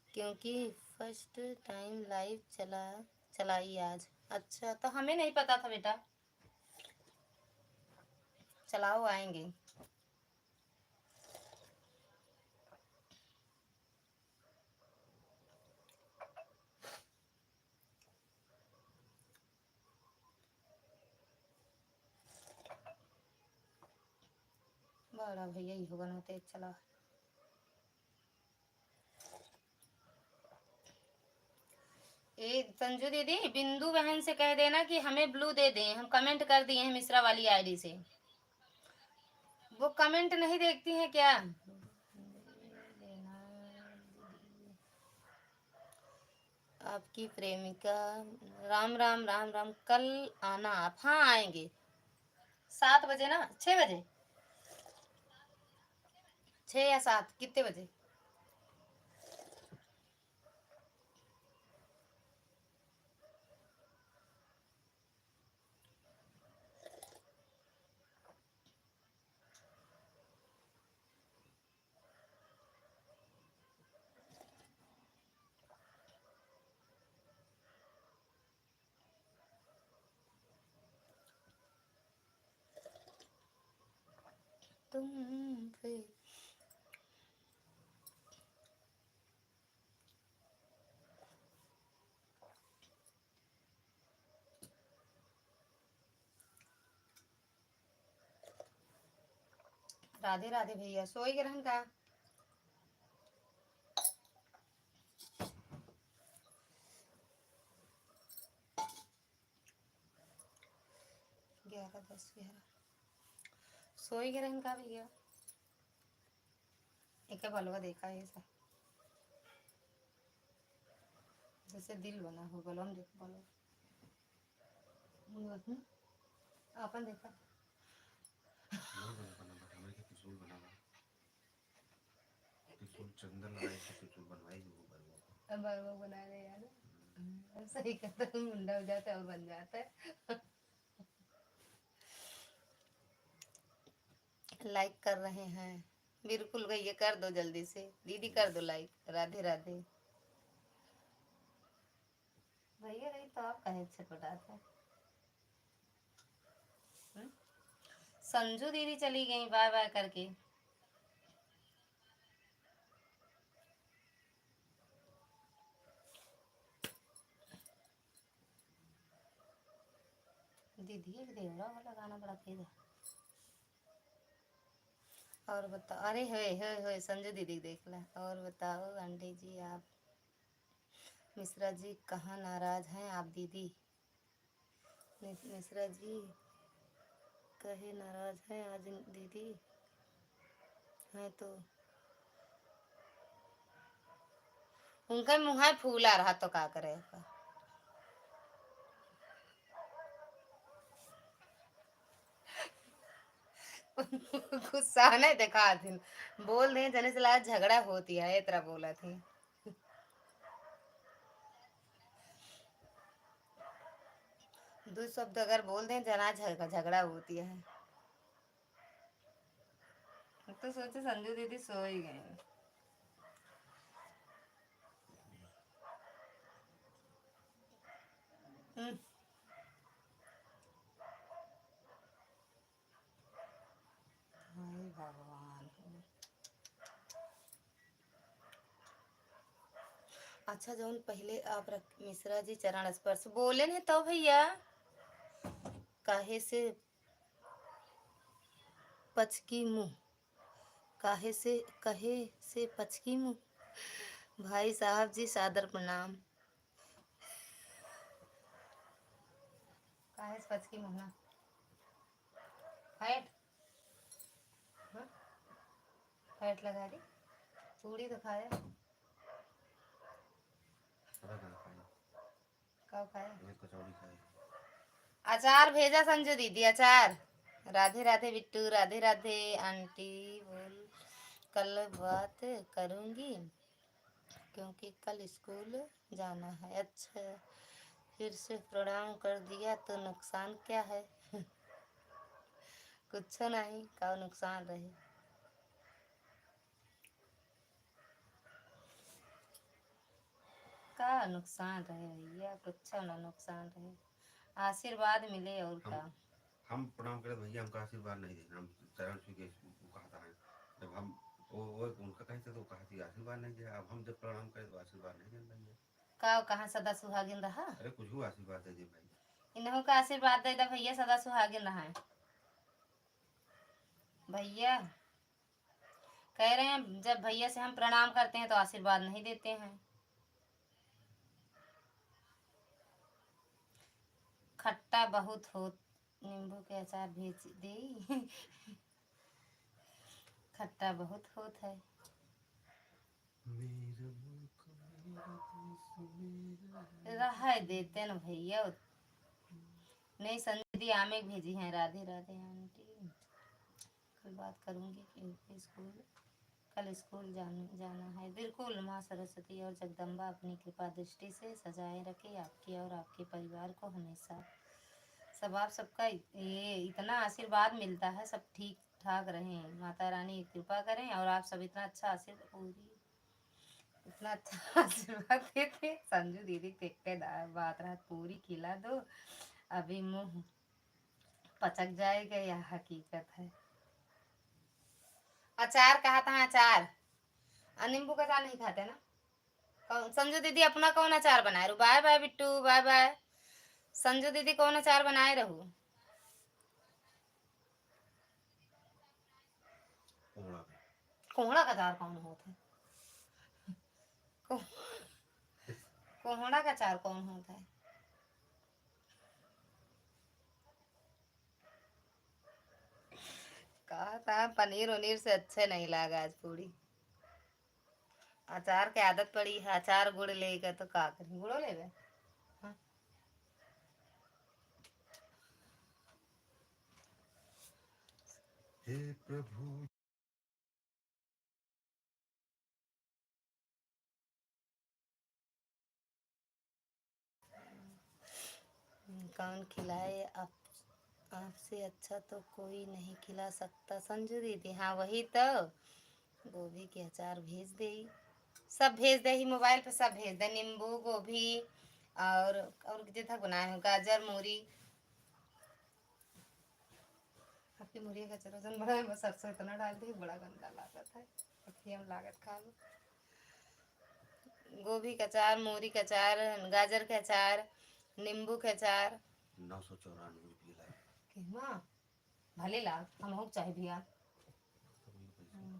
क्योंकि फर्स्ट टाइम लाइव चलाई आज। अच्छा, तो हमें नहीं पता था बेटा। चलाओ, आएंगे। बड़ा भैया ही होगा ना, तेज चला। ए संजू दीदी, बिंदु बहन से कह देना कि हमें ब्लू दे दें, हम कमेंट कर दिए हैं मिश्रा वाली आईडी से। वो कमेंट नहीं देखती हैं क्या। आपकी प्रेमिका। राम राम राम राम। कल आना आप। हाँ आएंगे 7 बजे ना, 6 बजे, 6 या 7 कितने बजे। तुम पे। राधे राधे भैया, सोई ग्रहण का। ग्यारह 10 11 सोई ग्रहण का भैया। एक बलवा देखा है ऐसा, जैसे दिल बना हो बलम, देखो बलवा अपन देखा। नहीं बना बना बट हमारे के त्रिशूल बना हुआ, त्रिशूल चंदन लगाए थे, त्रिशूल बनवाई वो बलवा। अब बलवा बना रहे यार, सही कहता है, मुंडा हो जाता है और बन जाता है। लाइक कर रहे हैं, बिल्कुल भैया कर दो जल्दी से, दीदी कर दो लाइक। राधे राधे भैया, नहीं तो आप कहे छटपटाते हैं। संजू दीदी चली गई बाय बाय करके। दीदी एक देवरा वाला गाना बड़ा तेज है। और बताओ, अरे है संजू दीदी देख ला। और बताओ आंटी जी, आप मिश्रा जी कहाँ नाराज हैं आप दीदी? मिश्रा जी कहे नाराज हैं आज दीदी? हैं तो उनका मुँह फूला रहा तो का करे। गुस्सा नहीं देखा थी, बोल दे जने से लाज झगड़ा होती है इतना बोला थी। दो शब्द अगर बोल दें जना झगड़ा होती है। तो सोचे संजू दीदी सो ही गए। हाय भगवान। अच्छा जौन पहले आप मिश्रा जी चरण स्पर्श बोले ने तो भैया काहे से पचकी मुँह, काहे से कहे से पचकी मुँह। भाई साहब जी सादर प्रणाम। काहे से पचकी मुँह ना फैट, फैट लगा दी। पूरी तो खाया, कब खाया? कचौड़ी खाई। अचार भेजा संजू दीदी, अचार। राधे राधे बिट्टू, राधे राधे आंटी। बोल कल बात करूंगी क्योंकि कल स्कूल जाना है। अच्छा, फिर से प्रणाम कर दिया तो नुकसान क्या है? कुछ नहीं, का नुकसान रहे। का नुकसान रहे भैया, कुछ ना नुकसान रहे, आशीर्वाद मिले और का। हम प्रणाम करे भैया, हमका आशीर्वाद नहीं देना, हम चरण छू के कहता है। जब हम वो उनका कहते तो कहती आशीर्वाद नहीं दे, अब हम जब प्रणाम करें तो आशीर्वाद नहीं देना भैया। का कहाँ सदा सुहागिन रहा? अरे कुछ भी आशीर्वाद दे दे भाई। इन्हों का आशीर्वाद दे दे भैया, सदा सुहागिन रहा है भैया। कह रहे हैं जब भैया से हम प्रणाम करते हैं तो आशीर्वाद नहीं देते हैं। खट्टा बहुत हो, नींबू के अचार भेज दे। खट्टा बहुत होत है। रहा देते न भैया। नहीं संदीदी आमे भेजी हैं। राधे राधे आंटी, कल बात करूंगी क्योंकि कल स्कूल जाना है। बिल्कुल, माँ सरस्वती और जगदम्बा अपनी कृपा दृष्टि से सजाए रखे आपकी और आपके परिवार को हमेशा। सब आप सबका ये इतना आशीर्वाद मिलता है, सब ठीक ठाक रहें, माता रानी कृपा करें और आप सब इतना अच्छा इतना अच्छा आशीर्वाद देते। संजू दीदी देखते बात रात पूरी खिला दो, अभी मुंह पचक जाएगा, यह हकीकत है। अचार कहा था, अचार। नींबू का अचार नहीं खाते ना। संजू दीदी अपना कौन अचार बनाए रू? Bye bye Bittu, bye bye. Sanju दीदी कौन अचार बनाए रहू? कोहड़ा का। कोहड़ा का अचार कौन होता है? कोहड़ा का अचार कौन होता है? कहा था पनीर उनीर से अच्छे नहीं लगा आज पूरी। अचार के आदत पड़ी है, अचार गुड़ लेगा तो का करी, गुड़ो लेगा। हाँ। हे प्रभु। कौन खिलाए आप? आपसे अच्छा तो कोई नहीं खिला सकता संजू दीदी। हाँ वही तो, गोभी के अचार भेज दे, सब भेज दे ही, मोबाइल पे सब भेज दे, नींबू गोभी और जितना बनाए हो, गाजर मूरी। आपकी मूरी का अचार वजन बढ़ा है, बस सरसों इतना डाल दी, बड़ा गंदा लागत है। अभी हम लागत खा लो। गोभी का अचार, मूरी का अचार, गाजर के अचार, नींबू के अचार। 994 रुपये केमा भले लाग हम चाहे भी यार।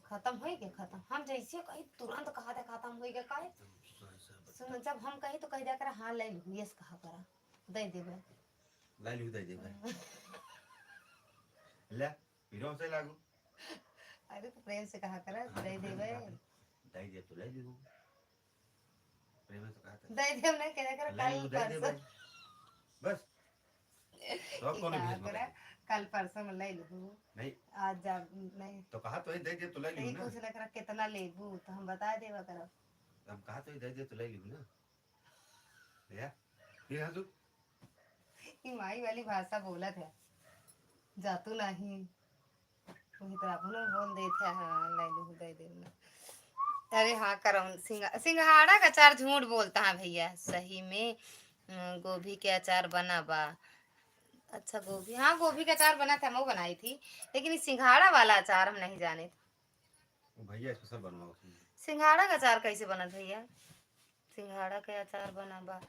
खत्म हो गया, खत्म। हम जैसे कही तुरंत कहा था खत्म हो गया। कहे सुनो, जब हम कही तो कह दिया कर हाँ ले लू, यस कहा करा, दे देबे। लाई लिखू दे देबे ले पीरो से लागू। अरे तो प्रेम से कहा करा दे देबे। दे दे तो ले लिखू, प्रेम से कहा था दे देब नहीं कह कर लाई कल लिखू दे दे परसों। बस। तो कौन कहा भेज करा मगर कल परसों में ले लू। नहीं आज जा नहीं तो कहा तो दे दे तो ले तो लिखू ना। पूछ ले करा कितना लेबू तो हम बता देबा करा। हम कहा तो दे दे तो ले लिखू ना या फिर हंसू। ये माई वाली भाषा बोलत है, जातू नहीं वही तो आप लोग बोल देते। हाँ ले लू दे देना। अरे हाँ करौन सिंघाड़ा का अचार झूठ बोलता है भैया, सही में। गोभी के अचार बना बा। अच्छा गोभी, हाँ गोभी का अचार बना था, मैं बनाई थी, लेकिन इस सिंघाड़ा वाला अचार हम नहीं जाने थे। भैया स्पेशल बनवाओ उसमें। सिंघाड़ा का अचार कैसे बना भैया? सिंघाड़ा के अचार बना बा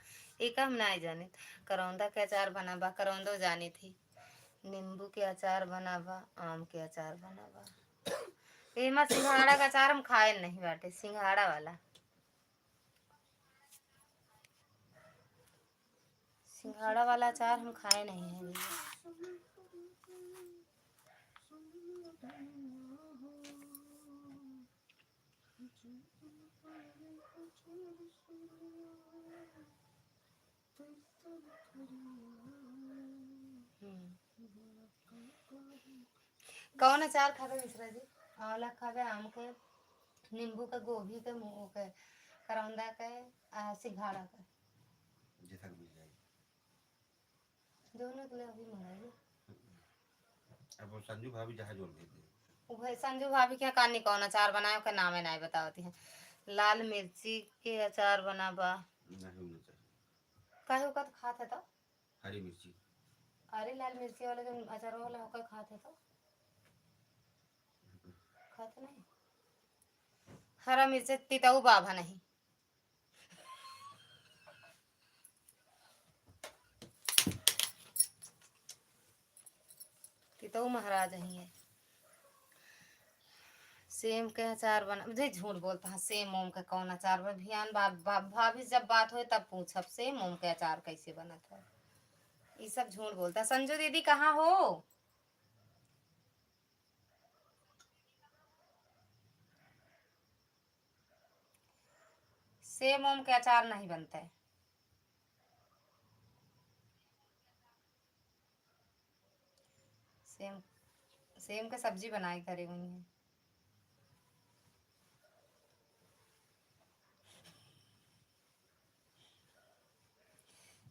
एक हम नहीं जाने। करौंदा के अचार बना बा, करौंदो जानी थी। नींबू के अचार बना बा, आम के अचार बना बा। एमा सिंघाड़ा का अचार हम खाए नहीं बाटे, सिंघाड़ा वाला। सिंघाड़ा वाला अचार हम खाए नहीं है भैया। कौन अचार खावे मिश्रा जी? आंवला खावे, आम के, नींबू का, गोभी के, मुँह के, करौंदा के, सिंघाड़ा का। जैसा कि मिल जाएगी। दोनों के लिए अभी मंगाइए। अब वो संजू भाभी जहाँ जोड़ भेज दे। भाई संजू भाभी क्या कहानी कौन अचार बनाए का नाम है नहीं बताती है। लाल मिर्ची के अचार बना बा। नहीं होना चाहिए। काहे होकर तो खाते तो? हरी मिर्ची। अरे लाल मिर्ची वाले जो अचार वाला होकर खाते तो? खाते नहीं। हरा मिर्च तिताऊ बाबा नहीं। तिताऊ महाराज ही है। सेम के अचार बना, मुझे झूठ बोलता है। सेम ओम का कौन अचार बा? भियान भाभी जब बात हो तब पूछब सेम ओम के अचार कैसे बना था। ये सब झूठ बोलता। संजू दीदी कहाँ हो? सेम ओम के अचार नहीं बनता है। सेम सेम का सब्जी बनाई करे हुई है।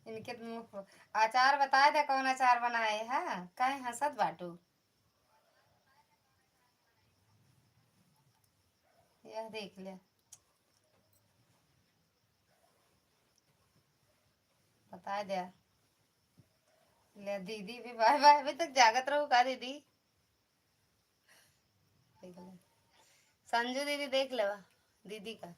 इनके मुंह को अचार बताए थे कौन अचार बनाए है, कहे हंसत बाटू। यह देख ले, बता दे ले। दीदी भी बाय बाय, अभी तक जागत रहू का दीदी? देख ले संजू दीदी देख लेवा दीदी का।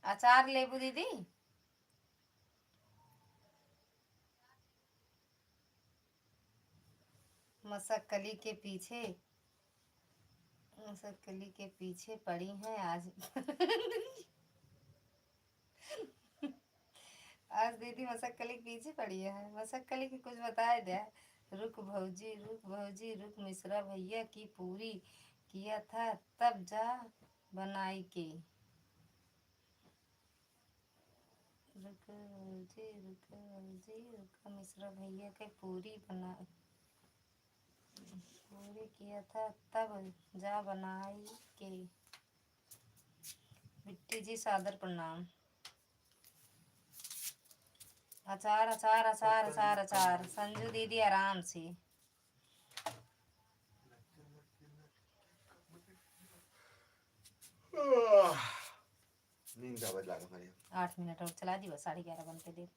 अचार लेबू दीदी। मसक्कली के पीछे, मसक्कली के पीछे पड़ी हैं आज। आज दीदी मसक्कली के पीछे पड़ी है। मसक्कली की कुछ बताए दे। रुक भौजी रुक, भौजी रुक, मिश्रा भैया की पूरी किया था तब जा बनाई के। रुक भौजी रुक, भौजी रुक, मिश्रा भैया के पूरी बना, पूरी किया था तब जा बनाई के। बिट्टी जी सादर प्रणाम। अचार अचार अचार अचार अचार। संजू दीदी आराम से। नींद का बदला हमारे 8 मिनट और चला दी बस, 11:30 बनते देर।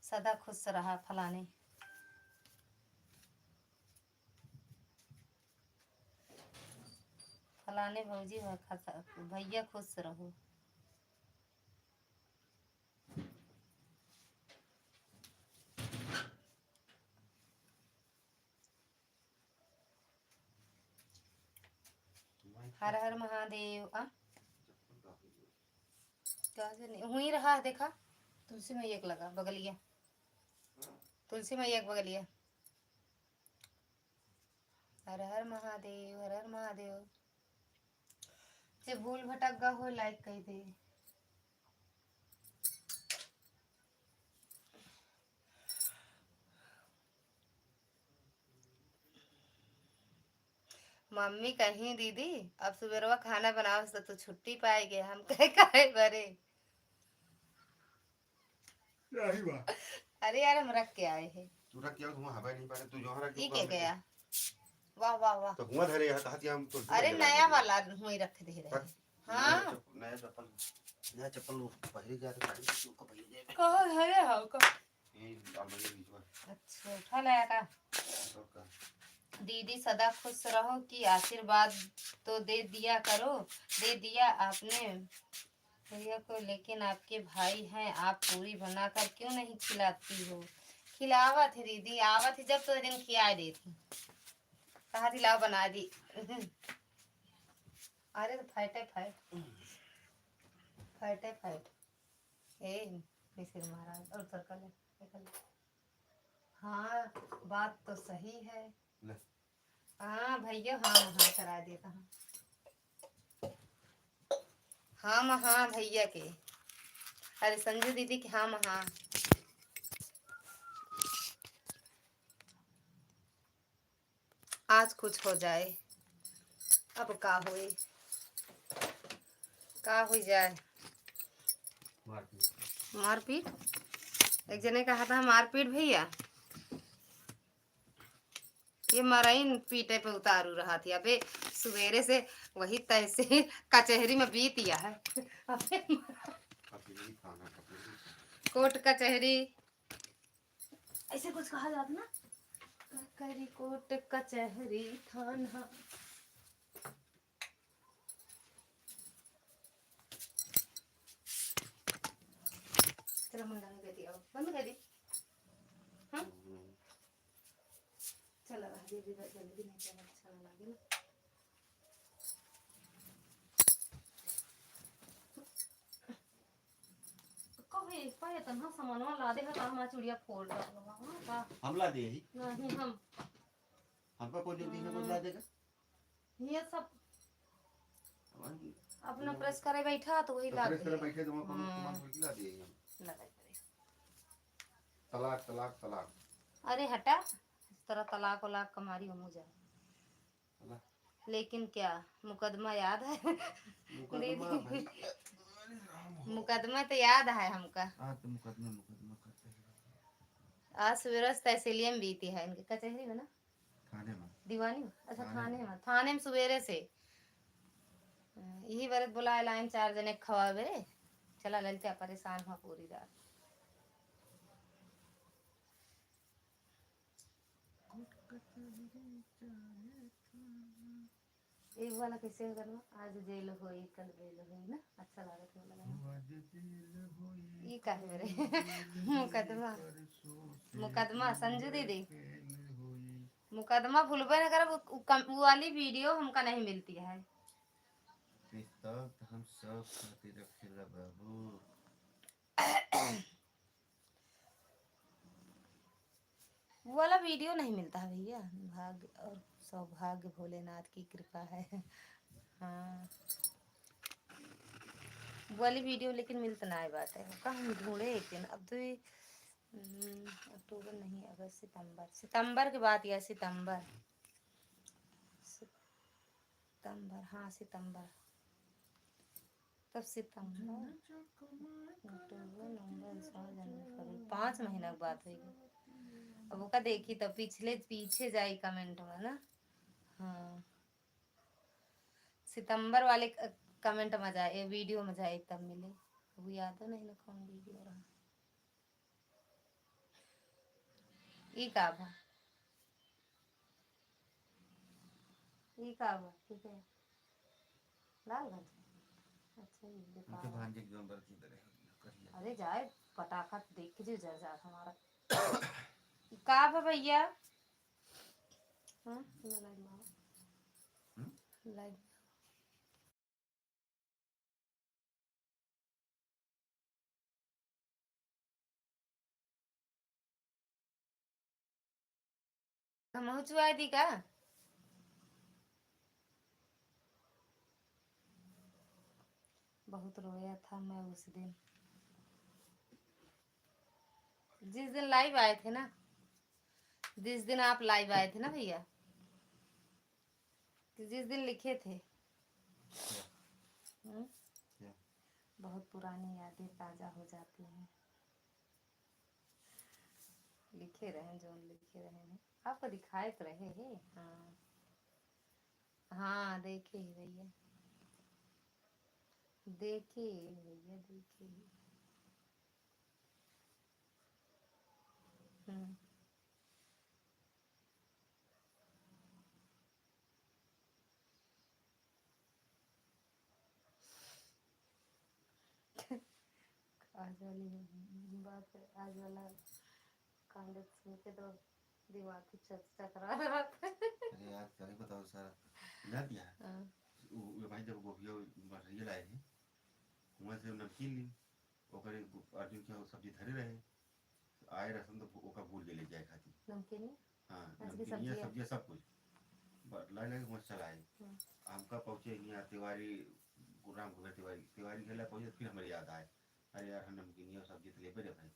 सदा खुश रहा फलाने। फलाने भौजी भैया खुश रहो। हर हर महादेव। कहाँ से नहीं हुई रहा है देखा। तुलसी में एक लगा बगलिया, तुलसी में एक बगलिया। हर हर महादेव, हर हर महादेव। जे भूल भटक गा हो लाइक कही दे। मम्मी कहीं दीदी अब सुबह खाना बनाओ तो तू छुट्टी पाएगे। हम कहे काहे बरे। यही बात। अरे यार हम रख के आए हैं। तू रख क्या घुमा हवा नहीं पाए तू जो रख ये क्या गया। वाह वाह वाह। तो हुआ धरे यहाँ कहा हम तो अरे नया वाला हुई रख दे रहे। हाँ नया चप्पल पहले जा रहे साड़ी को पहले जाए कहाँ है हाँ का। ये अलमारी बीच में। अच्छा उठा लाया का। दीदी सदा खुश रहो कि आशीर्वाद तो दे दिया करो। दे दिया आपने भैया को, लेकिन आपके भाई हैं, आप पूरी बनाकर क्यों नहीं खिलाती हो। खिलावा थी दीदी, आवा थी जब तो दिन खिला देती। कहा थी लाओ बना दी। अरे तो फाइटे फाइट, फाइटे फाइट। ए मिसिर महाराज और सर्कल है। हाँ बात तो सही है। हाँ भैया हाँ हाँ करा देता हूँ। हाँ हाँ भैया के। अरे संजू दीदी के हाँ हाँ। आज कुछ हो जाए। अब का होए, का हो जाए। मारपीट। एक जने कहा था मारपीट भैया। ये मराइन पीटे पे उतारू रहा थी। अबे सवेरे से वही तैसे कचहरी में बीतिया है। कोर्ट कचहरी ऐसे कुछ कहा जाता ना। कचहरी कोर्ट कचहरी थाना। चलो मुंडा में कर दिया बंद कर दी। हाँ चला जल्दी जल्दी नहीं चला अच्छा ना लगे ना। कहे पाए तन्हा सामान ला दे का हमारा चूड़िया फोड़ दो हम ला दे ही नहीं हम पर कोई दिन में ला देगा। ये सब अपना प्रेस करे बैठा तो वही ला दे। प्रेस करे बैठे तो हम ला दिए हम लगा करे। तलाक तलाक तलाक। अरे हटा इस तरह तलाक वलाक कमारी हो मुझे। लेकिन क्या मुकदमा याद है। मुकदमा तो याद है हमका। तो मुकदमा मुकदमा करते हैं। आज सवेरे तहसीलिया में बीती है इनके कचहरी में ना। थाने में दीवानी में। अच्छा थाने में, थाने में सवेरे से यही बरत बोला लाइन 4 जने खवावे रे। चला ललिता परेशान हुआ पूरी रात। एक वाला कैसे करना, आज जेल होई कल बेल होई ना, अच्छा लागत है लगा। ये का है रे मुकदमा मुकदमा संजू दीदी मुकदमा भूलबे न करब। वो वाली वीडियो हमका नहीं मिलती है। तब हम सब खातिर रखेला बाबू। वो वाला वीडियो नहीं मिलता है भैया। भाग्य और सौभाग्य भोलेनाथ की कृपा है। हाँ वो वाली वीडियो लेकिन मिलता ना बात है। कहाँ ढूंढे एक दिन। अब तो ये अक्टूबर नहीं, अगस्त सितंबर, सितंबर के बाद या सितंबर सितंबर, हाँ सितंबर, तब सितंबर अक्टूबर नवंबर दिसंबर जनवरी फरवरी 5 महीना के बात होगी। अब वो का देखी तो पिछले पीछे जाई कमेंट में ना। हाँ सितंबर वाले कमेंट में जाए, वीडियो में जाए तब मिले। वो याद तो नहीं ना कौन वीडियो रहा। ई का बा, ई का बा ठीक है लालगंज। अच्छा ये उनके दुकान। भांजे की नंबर की तरह करिए। अरे जाए पटाखा देख के जो जर जा हमारा का बा भैया। हाँ लाइव हम चुआ दी का। बहुत रोया था मैं उस दिन, जिस दिन लाइव आए थे ना, जिस दिन आप लाइव आए थे ना भैया, तो जिस दिन लिखे थे। क्या? बहुत पुरानी यादें ताजा हो जाती हैं। लिखे रहे जो लिखे रहे हैं, आपको दिखाए तो रहे हैं। हाँ हाँ देखे ही भैया, देखे ही भैया, देखे ही। हम्म आज वाली बात है, आज वाला कांड सुन के तो दिमाग की चकरा रहा था। अरे यार क्या ही बताओ सारा याद यार। हाँ, वो भाई जब गोभिया मटेरियल आए थे वहाँ से नमकीन ली ओकर अर्जुन के सब्जी धरे रहे आए रसन तो ओका भूल के ले जाए खाती। नमकीन हाँ आज की नमकीनिया सब्जी है। सब्जियाँ सब कुछ लाई लाई वहाँ चलाए। हमका पहुँचे यहाँ तिवारी राम घुगर तिवारी तिवारी खेला पहुँचे फिर हमारे याद आए अरे यार हम नमकीनिया सब्जी तो ले पे भाई।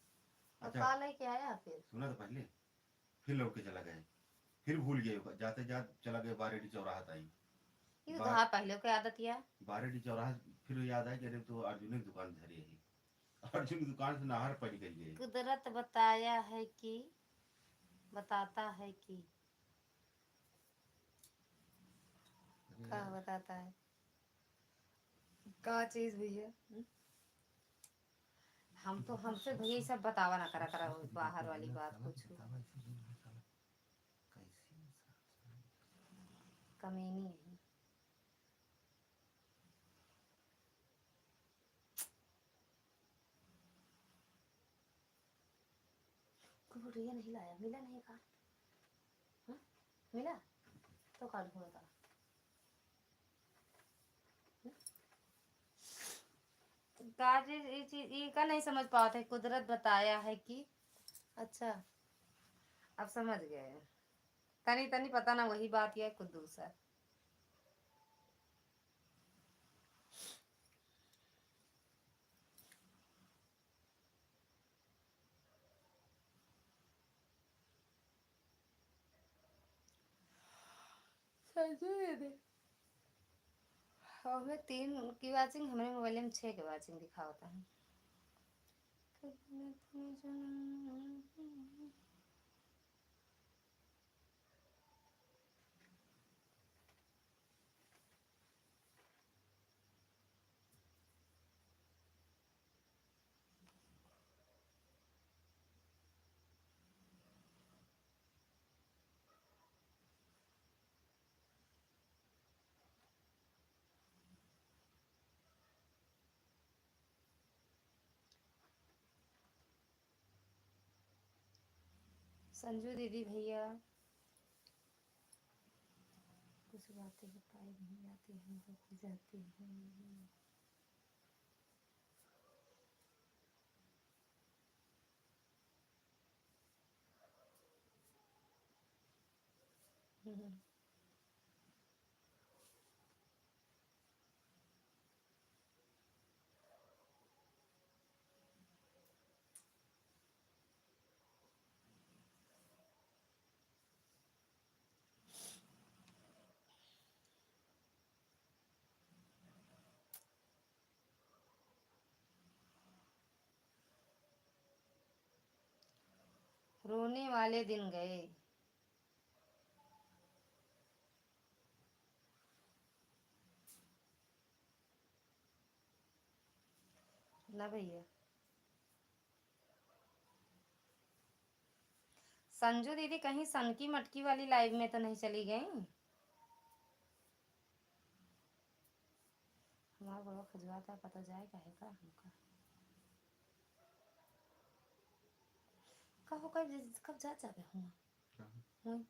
और अच्छा का लेके आया फिर। सुना तो पहले फिर लौट के चला गए फिर भूल गए जाते जाते चला गए बारेडी चौराहा ताई। ये तो हाँ पहले की आदत है। बारेडी चौराहा फिर याद आया कि अरे तो अर्जुन की दुकान धरी है अर्जुन की दुकान से नहर पड़ गई है। कुदरत बताया है कि बताता है कि क्या बताता है का चीज भी है। हम तो हमसे भैया सब बतावा ना करा करा बाहर वाली बात कुछ कमीनी है। गुड़िया नहीं लाया, मिला नहीं कार्ड। हाँ? मिला तो कार्ड हुआ था। काज ये चीज ये का नहीं समझ पाते। कुदरत बताया है कि अच्छा अब समझ गए। तनी तनी पता ना वही बात है कुछ दूसरा। हमें 3 की वाचिंग, हमारे मोबाइल में 6 की वाचिंग दिखा होता है। संजू दीदी भैया कुछ बातें बताई नहीं जाती हैं होती जाती हैं। रोने वाले दिन गए। ना भैया संजू दीदी कहीं सनकी मटकी वाली लाइव में तो नहीं चली गई? हमारा बड़ा खजवाता पता जाए काहे का हमका। कब कब जा जाबे हुआ हुई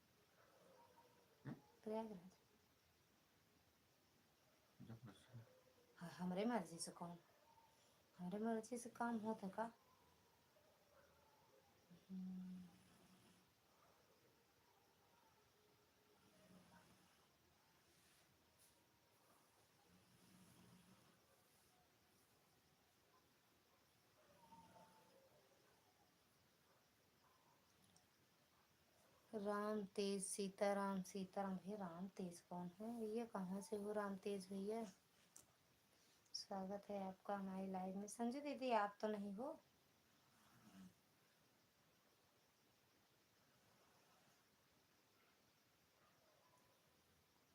प्रयागराज। हाँ, हमरे मर्जी से कौन हमरे मर्जी से काम होता का। राम तेज सीताराम सीताराम भैया राम तेज कौन है भैया? कहाँ से हो राम तेज भैया? स्वागत है आपका हमारी लाइव में। संजू दीदी आप तो नहीं हो?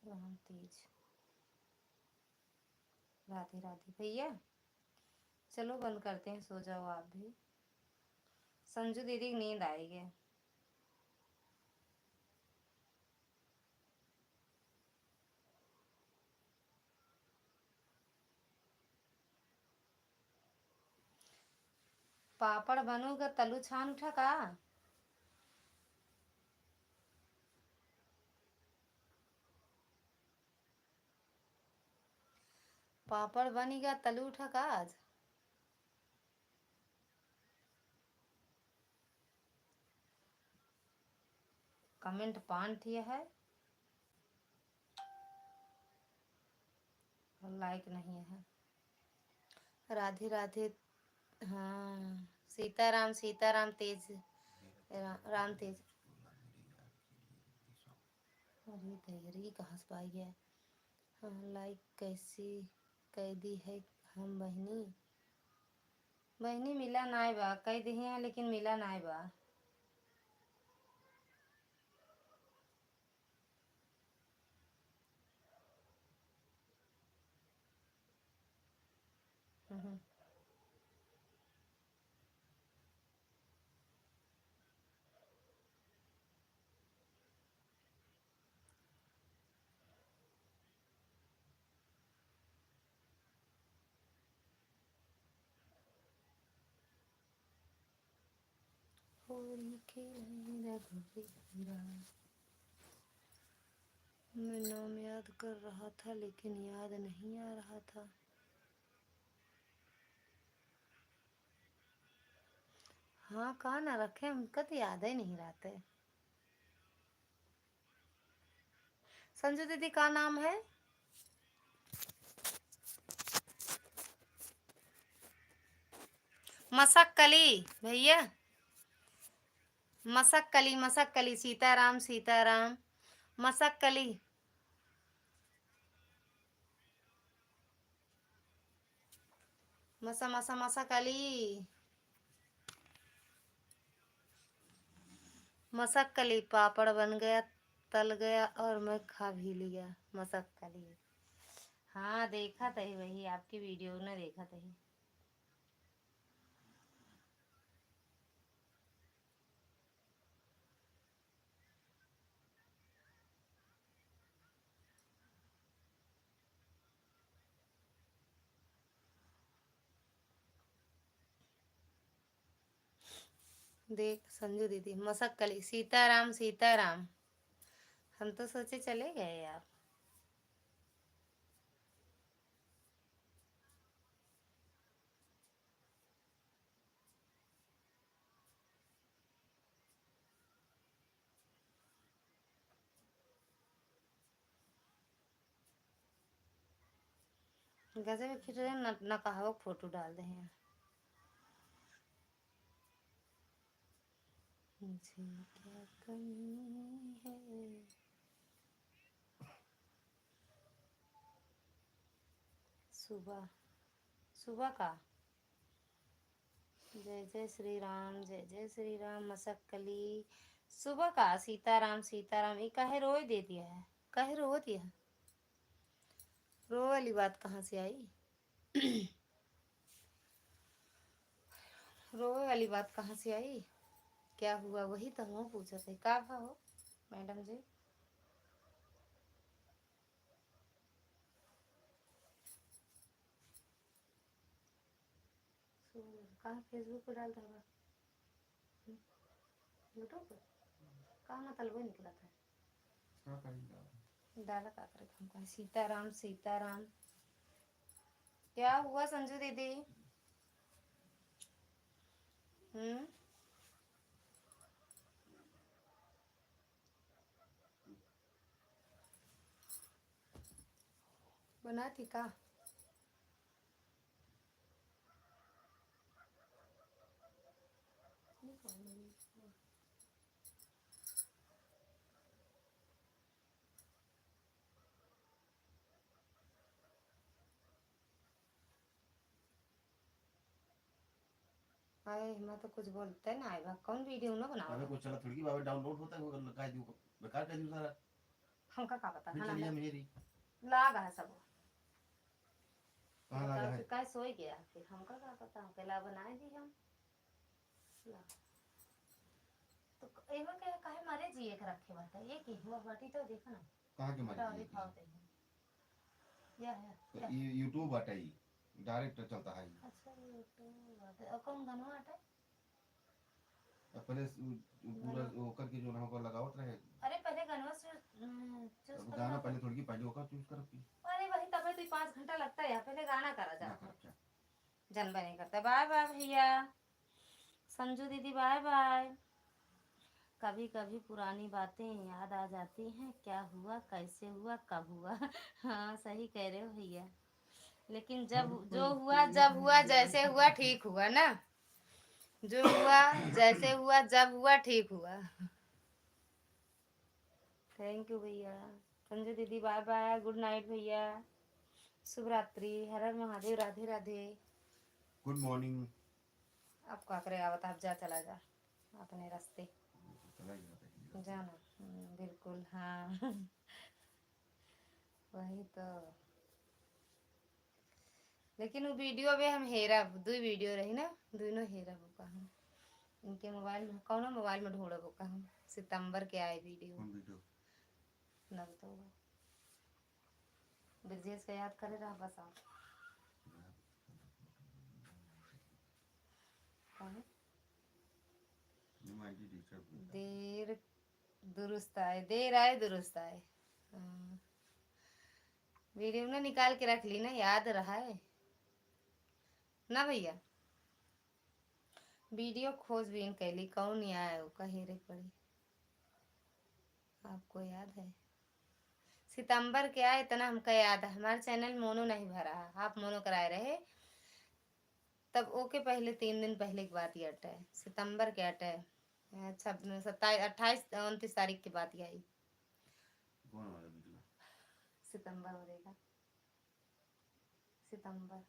राम तेज राधे राधे भैया। चलो बंद करते हैं, सो जाओ आप भी। संजू दीदी की नींद आएगी। पापड़ बनूगा तलू छान उठा का? पापड़ बनेगा तलू उठा का आज? कमेंट पान ठिया है और लाइक नहीं है। राधे राधे। हाँ सीताराम सीताराम तेज राम तेज। अरे तेरी कहाँ से पाई है? हाँ लाइक कैसी कैदी है हम बहनी। बहनी मिला नाय बा, कई दी हैं लेकिन मिला नाय बा। मैं नाम याद कर रहा था लेकिन याद नहीं आ रहा था। हाँ कहाँ ना रखे, हमको तो याद ही नहीं रहते। संजू दीदी का नाम है? मसक्कली भैया, मसक्कली मसक्कली सीताराम सीताराम मसक्कली। मसा मसा मसक्कली मसक्कली। पापड़ बन गया तल गया और मैं खा भी लिया। मसक्कली। हाँ देखा था वही आपकी वीडियो ने देखा था। देख संजू दीदी मसक्कली सीताराम सीताराम। हम तो सोचे चले गए यार। गजब खिच रहे न कहावत फोटो डाल रहे हैं। मुझे क्या कमी है। सुबह सुबह का जय जय श्री राम जय जय श्री राम मसक्कली। सुबह का सीताराम सीताराम ये काहे रोए दे दिया है। काहे रो दिया। रो वाली बात कहाँ से आई। रोए वाली बात कहाँ से आई। क्या हुआ वही तो हम पूछा थे का हो मैडम जी। कहाँ फेसबुक पे डालता होगा। यूट्यूब पे कहाँ मतलब वो निकला था। डाला का करे हम कहा सीताराम सीताराम। क्या हुआ संजू दीदी। बना थी का। अरे मैं तो कुछ बोलते ना आएगा कौन वीडियो ना बनाओ। अबे कुछ चला थोड़ी बाबा डाउनलोड होता है वो लगा दूं बेकार कर दूं सारा। हमका का पता फिर खाना चलिए मेरी लागा है सब। कहां लगा है काय सोई गया फिर हमका का पता पहला बनाए दी हम ला। तो एवा के काहे मारे जी एक रखे बात है ये की हुआ बाटी तो देखो ना कहां के मारे अभी खाओ या यूट्यूब हटाई डायरेक्ट चलता है। अच्छा यूट्यूब और कौन गाना हटा पहले पूरा वो करके जो ना होगा लगावत रहे। अरे पहले गाना चूज अब गाना पहले थोड़ी की पहले होगा चूज कर की। अरे वही तबे तो 5 घंटा लगता है पहले गाना करा जा ना कर जनबा नहीं करता। बाय बाय भैया संजू दीदी बाय बाय। कभी कभी पुरानी बातें याद आ जाती हैं क्या हुआ कैसे हुआ कब हुआ। हाँ सही कह रहे हो भैया। लेकिन जब जो हुआ जब हुआ जैसे हुआ ठीक हुआ ना। जो हुआ जैसे हुआ जब हुआ ठीक हुआ। थैंक यू भैया संजू दीदी बाय बाय गुड नाइट भैया शुभ रात्रि हर हर महादेव राधे राधे। Good morning. अब क्या करे आवत आप जा चला जा अपने रास्ते जाना। बिल्कुल हाँ। वही तो लेकिन वो वीडियो भी हम हेरा दो वीडियो रही ना दोनों हेरा बुका हम इनके मोबाइल में कौन मोबाइल में ढूंढा बुका हम सितंबर के आए वीडियो ना तो ब्रजेश का याद करे रहा बस आप देर देर आए दुरुस्त आए। वीडियो ने निकाल के रख ली ना याद रहा है ना भैया। वीडियो खोजबीन कैली कौन नहीं आया वो कहेरे पड़ी आपको याद है। सितंबर के आए इतना हमका याद है हमारे चैनल मोनो नहीं भरा आप मोनो कराए रहे तब ओके पहले 3 दिन पहले की बात ये अट है सितंबर के अट है 28-29 तारीख की बात ये आई। सितंबर हो देगा सितंबर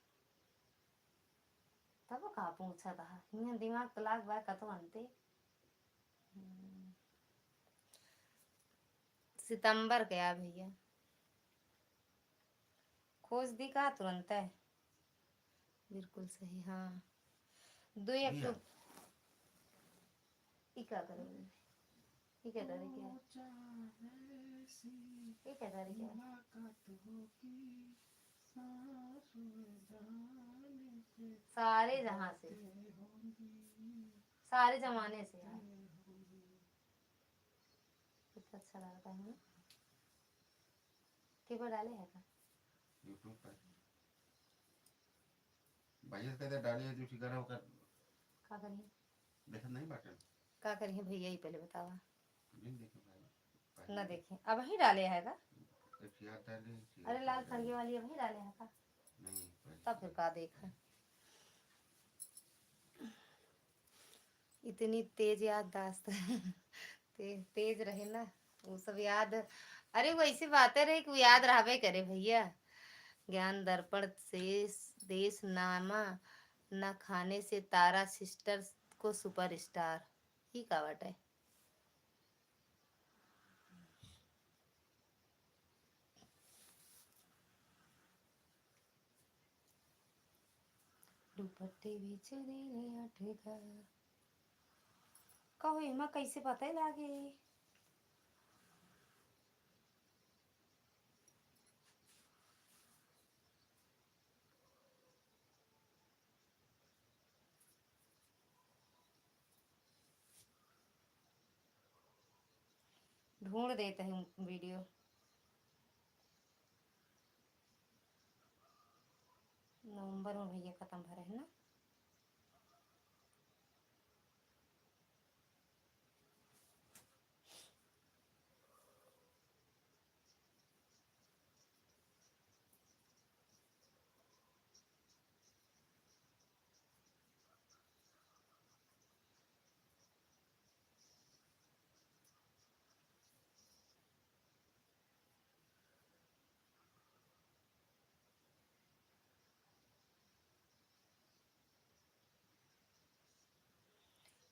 तब कहाँ पूछा था यहाँ दिमाग तलाक बाय कतो अंते। सितंबर गया भैया खोज दी का तुरंत है बिल्कुल सही हाँ 2 अक्टूबर क्या करेंगे ये क्या तारीख है ये क्या तारीख है सारे जहां से सारे जमाने से यार कितना अच्छा लगता है ना। के पर डाले है का यूट्यूब पर भैया कहते डाली है जो ठिकाना होकर का करिए देखा नहीं बाटन का करिए भैया ही पहले बतावा नहीं देखे भाई ना देखे अब ही डाले है का। एक याद डाली अरे लाल खड़गे वाली अब ही डाले है का नहीं तब फिर का देखा। इतनी तेज याददाश्त तेज रहे ना वो सब याद। अरे वैसी बातें रही कि वो याद रहबे करे भैया। ज्ञान दर्पण से देश नामा न खाने से तारा सिस्टर को सुपरस्टार ही का बटे। दुपट्टे बेचने ने अटका कहो एमा कैसे पता लागे। ढूंढ देते हैं वीडियो। नवंबर में भैया खत्म भरे है ना।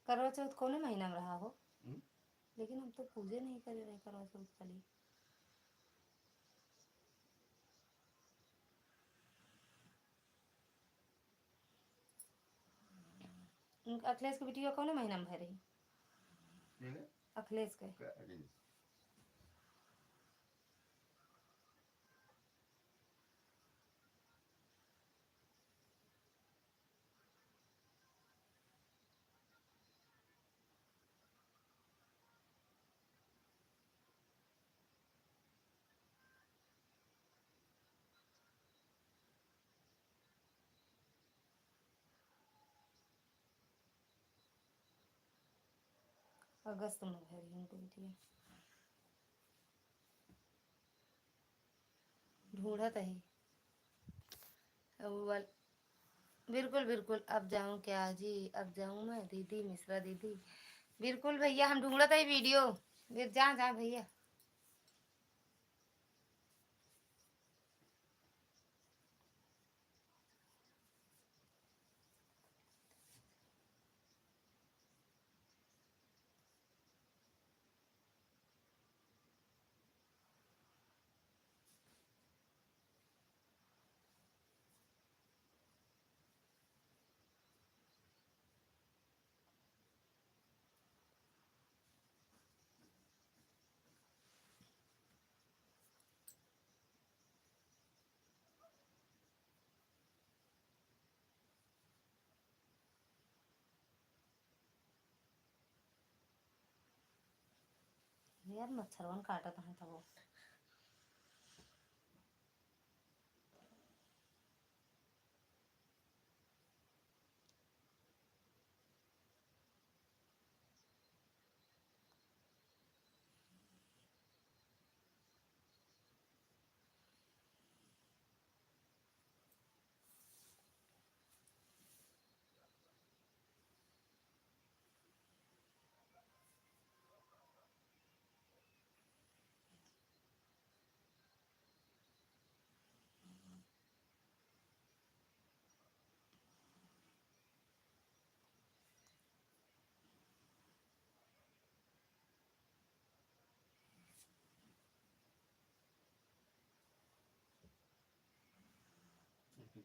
करवा चौथ कौन महीना में रहा हो लेकिन हम तो पूजे नहीं करे रहे करवा चौथ खाली। अखिलेश के बिटिया कौन महीना में भरे अखिलेश के अगस्त में भरी उनको बिटिया। ढूंढत है बिल्कुल बिल्कुल अब जाऊं क्या जी अब जाऊं मैं दीदी मिश्रा दीदी। बिल्कुल भैया हम ढूंढत है वीडियो फिर जा जा भैया। यार मच्छरवन काटत हैं तब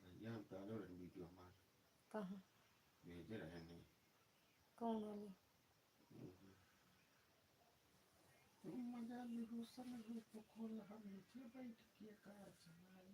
भैया हम डालो वीडियो हमारे कहाँ भेजे रहे नहीं कौन वाली मजा निरोसन रूप खोल हम नीचे बैठ के का चलाई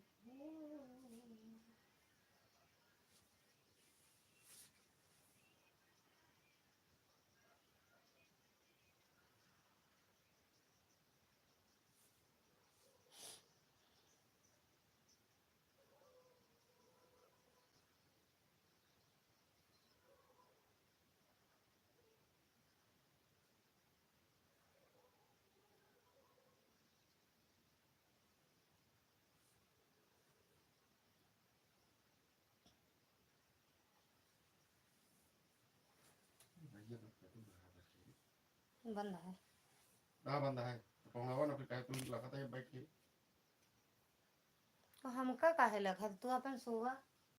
बंद है। कहाँ बंद है? तो पहुँचावा ना, फिर कहे तुम लगा था ये बैठ के। तो हमका काहे लगा, तू अपन सोवा।